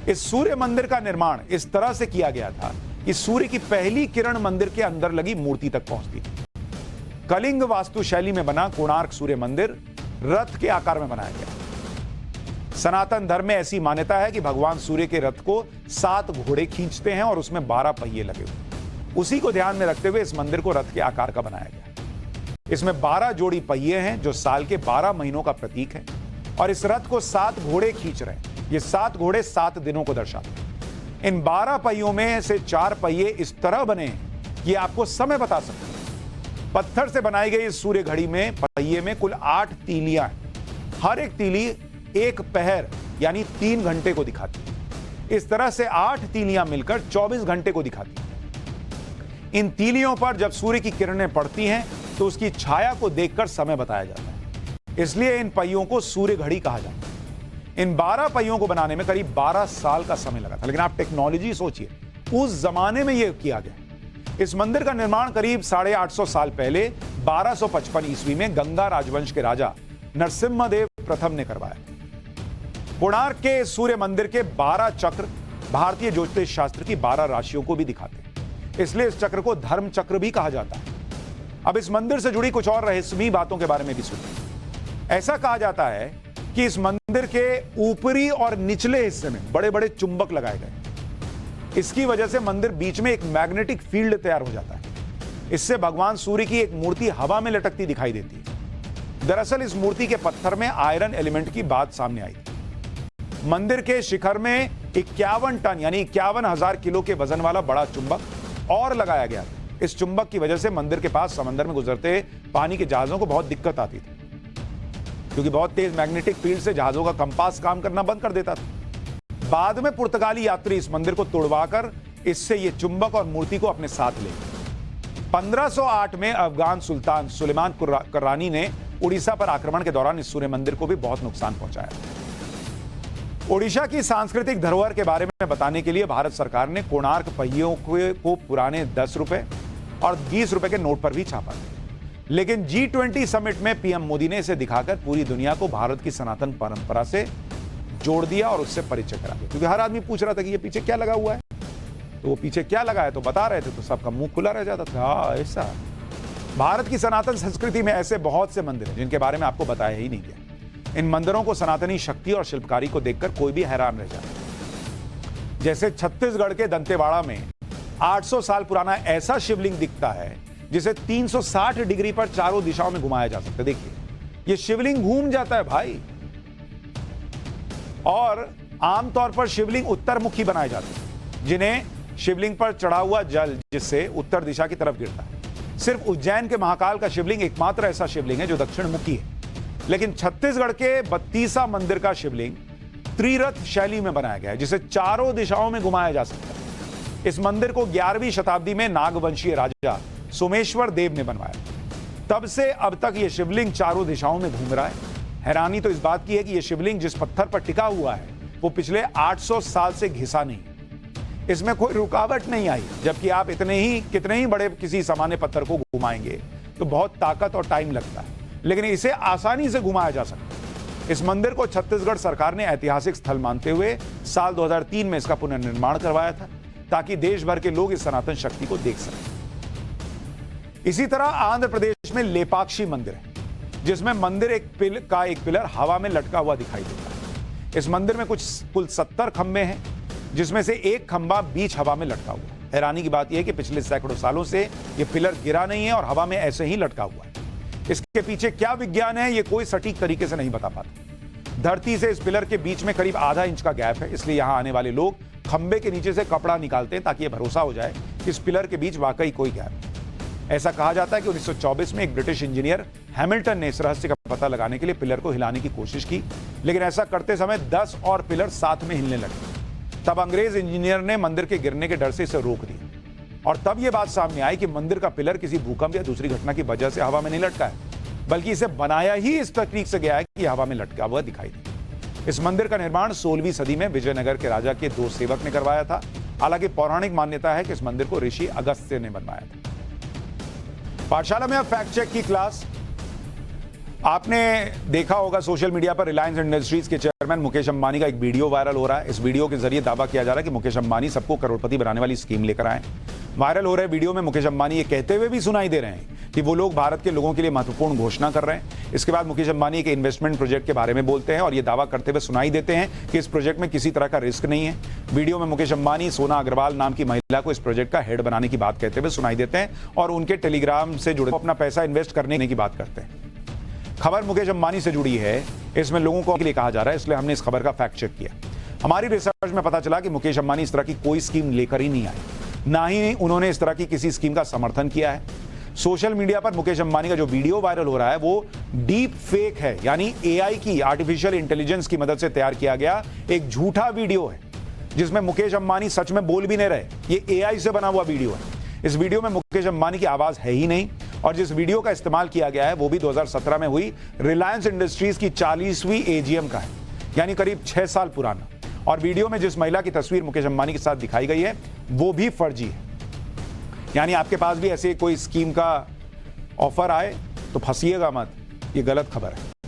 इस सूर्य मंदिर का निर्माण इस तरह से किया गया था कि सूर्य की पहली किरण मंदिर के अंदर लगी मूर्ति तक पहुंचती थी। कलिंग वास्तुशैली में बना कोणार्क सूर्य मंदिर रथ के आकार में बनाया गया। सनातन धर्म में ऐसी मान्यता है कि भगवान सूर्य के रथ को 7 घोड़े खींचते हैं और उसमें 12 पहिए लगे हुए। उसी को ध्यान में रखते हुए इस मंदिर को रथ के आकार का बनाया गया। इसमें 12 जोड़ी पहिए हैं जो साल के 12 महीनों का प्रतीक है, और इस रथ को 7 घोड़े खींच रहे हैं। ये 7 घोड़े 7 दिनों को दर्शाते हैं। इन 12 पहियों में से 4 पहिए इस तरह बने हैं कि आपको समय बता सकते हैं। पत्थर से बनाई गई इस सूर्य घड़ी में पहिए में कुल 8 तीलियां हैं। हर एक तीली एक पहर यानी 3 घंटे को दिखाती है। इस तरह से 8 तीलियां मिलकर 24 घंटे को दिखाती हैं। इन तीलियों पर जब सूर्य की किरणें पड़ती हैं तो उसकी छाया को देखकर समय बताया जाता है, इसलिए इन पहियों को सूर्य घड़ी कहा जाता है। इन 12 पहियों को बनाने में करीब 12 साल का समय लगा था। लेकिन आप टेक्नोलॉजी सोचिए, उस जमाने में यह किया गया। इस मंदिर का निर्माण करीब 850 साल पहले 1255 ईस्वी में गंगा राजवंश के राजा नरसिम्हदेव प्रथम ने करवाया। कोणार्क के सूर्य मंदिर के 12 चक्र भारतीय ज्योतिष शास्त्र की 12 राशियों को भी दिखाते हैं, इसलिए इस चक्र को धर्म चक्र भी कहा जाता है। अब इस मंदिर से जुड़ी कुछ और रहस्यमयी बातों के बारे में भी सुनिए। ऐसा कहा जाता है कि इस मंदिर के ऊपरी और निचले हिस्से में बड़े बड़े चुंबक लगाए गए। इसकी वजह से मंदिर बीच में एक मैग्नेटिक फील्ड तैयार हो जाता है। इससे भगवान सूर्य की एक मूर्ति हवा में लटकती दिखाई देती है। दरअसल इस मूर्ति के पत्थर में आयरन एलिमेंट की बात सामने आई। मंदिर के शिखर में 51 टन यानी 51,000 किलो के वजन वाला बड़ा चुंबक और लगाया गया था। इस चुंबक की वजह से मंदिर के पास समंदर में गुजरते पानी के जहाजों को बहुत दिक्कत आती थी, क्योंकि बहुत तेज मैग्नेटिक फील्ड से जहाजों का कंपास काम करना बंद कर देता था। बाद में पुर्तगाली यात्री इस मंदिर को तोड़वाकर इससे ये चुंबक और मूर्ति को अपने साथ ले गए। 1508 में अफगान सुल्तान सुलेमान कर्रानी ने उड़ीसा पर आक्रमण के दौरान इस सूर्य मंदिर को भी बहुत नुकसान पहुंचाया। ओडिशा की सांस्कृतिक धरोहर के बारे में बताने के लिए भारत सरकार ने कोणार्क पहियों को पुराने 10 रुपए और 20 रुपए के नोट पर भी छापा। लेकिन G20 समिट में पीएम मोदी ने इसे दिखाकर पूरी दुनिया को भारत की सनातन परंपरा से जोड़ दिया और उससे परिचय करा दिया। क्योंकि हर आदमी पूछ रहा था कि ये पीछे क्या लगा हुआ है, तो वो पीछे क्या लगा है तो बता रहे थे, तो सबका मुंह खुला रह जाता था। हाँ, ऐसा भारत की सनातन संस्कृति में ऐसे बहुत से मंदिर हैं जिनके बारे में आपको बताया ही नहीं गया। इन मंदिरों को सनातनी शक्ति और शिल्पकारी को देखकर कोई भी हैरान रह जाता है। जैसे छत्तीसगढ़ के दंतेवाड़ा में 800 साल पुराना ऐसा शिवलिंग दिखता है जिसे 360 डिग्री पर चारों दिशाओं में घुमाया जा सकता है। देखिए, यह शिवलिंग घूम जाता है भाई। और आमतौर पर शिवलिंग उत्तर मुखी बनाए जाते हैं, जिन्हें शिवलिंग पर चढ़ा हुआ जल जिससे उत्तर दिशा की तरफ गिरता है। सिर्फ उज्जैन के महाकाल का शिवलिंग एकमात्र ऐसा शिवलिंग है जो दक्षिण मुखी है। लेकिन छत्तीसगढ़ के बत्तीसा मंदिर का शिवलिंग त्रिरथ शैली में बनाया गया है, जिसे चारों दिशाओं में घुमाया जा सकता है। इस मंदिर को 11वीं शताब्दी में नागवंशीय राजा सोमेश्वर देव ने बनवाया। तब से अब तक यह शिवलिंग चारों दिशाओं में घूम रहा है। हैरानी तो इस बात की है कि यह शिवलिंग जिस पत्थर पर टिका हुआ है वो पिछले 800 साल से घिसा नहीं, इसमें कोई रुकावट नहीं आई। जबकि आप कितने ही बड़े किसी सामान्य पत्थर को घुमाएंगे तो बहुत ताकत और टाइम लगता है, लेकिन इसे आसानी से घुमाया जा सकता है। इस मंदिर को छत्तीसगढ़ सरकार ने ऐतिहासिक स्थल मानते हुए साल 2003 में इसका पुनर्निर्माण करवाया था, ताकि देश भर के लोग इस सनातन शक्ति को देख सकें। इसी तरह आंध्र प्रदेश में लेपाक्षी मंदिर है, जिसमें मंदिर एक पिलर हवा में लटका हुआ दिखाई देता है। इस मंदिर में कुल 70 खंभे हैं, जिसमें से एक खंभा बीच हवा में लटका हुआ है। हैरानी की बात यह है कि पिछले सैकड़ों सालों से यह पिलर गिरा नहीं है और हवा में ऐसे ही लटका हुआ है। इसके पीछे क्या विज्ञान है ये कोई सटीक तरीके से नहीं बता पाता। धरती से इस पिलर के बीच में करीब आधा इंच का गैप है, इसलिए यहां आने वाले लोग खंभे के नीचे से कपड़ा निकालते हैं ताकि यह भरोसा हो जाए कि इस पिलर के बीच वाकई कोई गैप है। ऐसा कहा जाता है कि 1924 में एक ब्रिटिश इंजीनियर हैमिल्टन ने इस रहस्य का पता लगाने के लिए पिलर को हिलाने की कोशिश की, लेकिन ऐसा करते समय 10 और पिलर साथ में हिलने लगे। तब अंग्रेज इंजीनियर ने मंदिर के गिरने के डर से इसे रोक दिया, और तब यह बात सामने आई कि मंदिर का पिलर किसी भूकंप या दूसरी घटना की वजह से हवा में नहीं लटका है, बल्कि इसे बनाया ही इस तकनीक से गया है कि हवा में लटका हुआ दिखाई दे। इस मंदिर का निर्माण 16वीं सदी में विजयनगर के राजा के 2 सेवक ने करवाया था। हालांकि पौराणिक मान्यता है कि इस मंदिर को ऋषि अगस्त्य ने बनवाया था। पाठशाला में अब फैक्ट चेक की क्लास। आपने देखा होगा सोशल मीडिया पर रिलायंस इंडस्ट्रीज के चेयरमैन मुकेश अंबानी का एक वीडियो वायरल हो रहा है। इस वीडियो के जरिए दावा किया जा रहा है कि मुकेश अंबानी सबको करोड़पति बनाने वाली स्कीम लेकर आए। वायरल हो रहे वीडियो में मुकेश अंबानी ये कहते हुए भी सुनाई दे रहे हैं कि वो लोग भारत के लोगों के लिए महत्वपूर्ण घोषणा कर रहे हैं। इसके बाद मुकेश अंबानी एक इन्वेस्टमेंट प्रोजेक्ट के बारे में बोलते हैं और ये दावा करते हुए सुनाई देते हैं कि इस प्रोजेक्ट में किसी तरह का रिस्क नहीं है। वीडियो में मुकेश अंबानी सोना अग्रवाल नाम की महिला को इस प्रोजेक्ट का हेड बनाने की बात कहते हुए सुनाई देते हैं और उनके टेलीग्राम से जुड़े अपना पैसा इन्वेस्ट करने की बात करते हैं। खबर मुकेश अंबानी से जुड़ी है, इसमें लोगों को के लिए कहा जा रहा है, इसलिए हमने इस खबर का फैक्ट चेक किया। हमारी रिसर्च में पता चला कि मुकेश अंबानी इस तरह की कोई स्कीम लेकर ही नहीं आए, ना ही उन्होंने इस तरह की किसी स्कीम का समर्थन किया है। सोशल मीडिया पर मुकेश अंबानी का जो वीडियो वायरल हो रहा है वो डीप फेक है, यानी एआई की आर्टिफिशियल इंटेलिजेंस की मदद से तैयार किया गया एक झूठा वीडियो है, जिसमें मुकेश अंबानी सच में बोल भी नहीं रहे। ये एआई से बना हुआ वीडियो है। इस वीडियो में मुकेश अंबानी की आवाज है ही नहीं, और जिस वीडियो का इस्तेमाल किया गया है वो भी 2017 में हुई रिलायंस इंडस्ट्रीज की 40वीं एजीएम का है, यानी करीब 6 साल पुराना। और वीडियो में जिस महिला की तस्वीर मुकेश अंबानी के साथ दिखाई गई है वो भी फर्जी है। यानी आपके पास भी ऐसे कोई स्कीम का ऑफर आए तो फंसिएगा मत, ये गलत खबर है।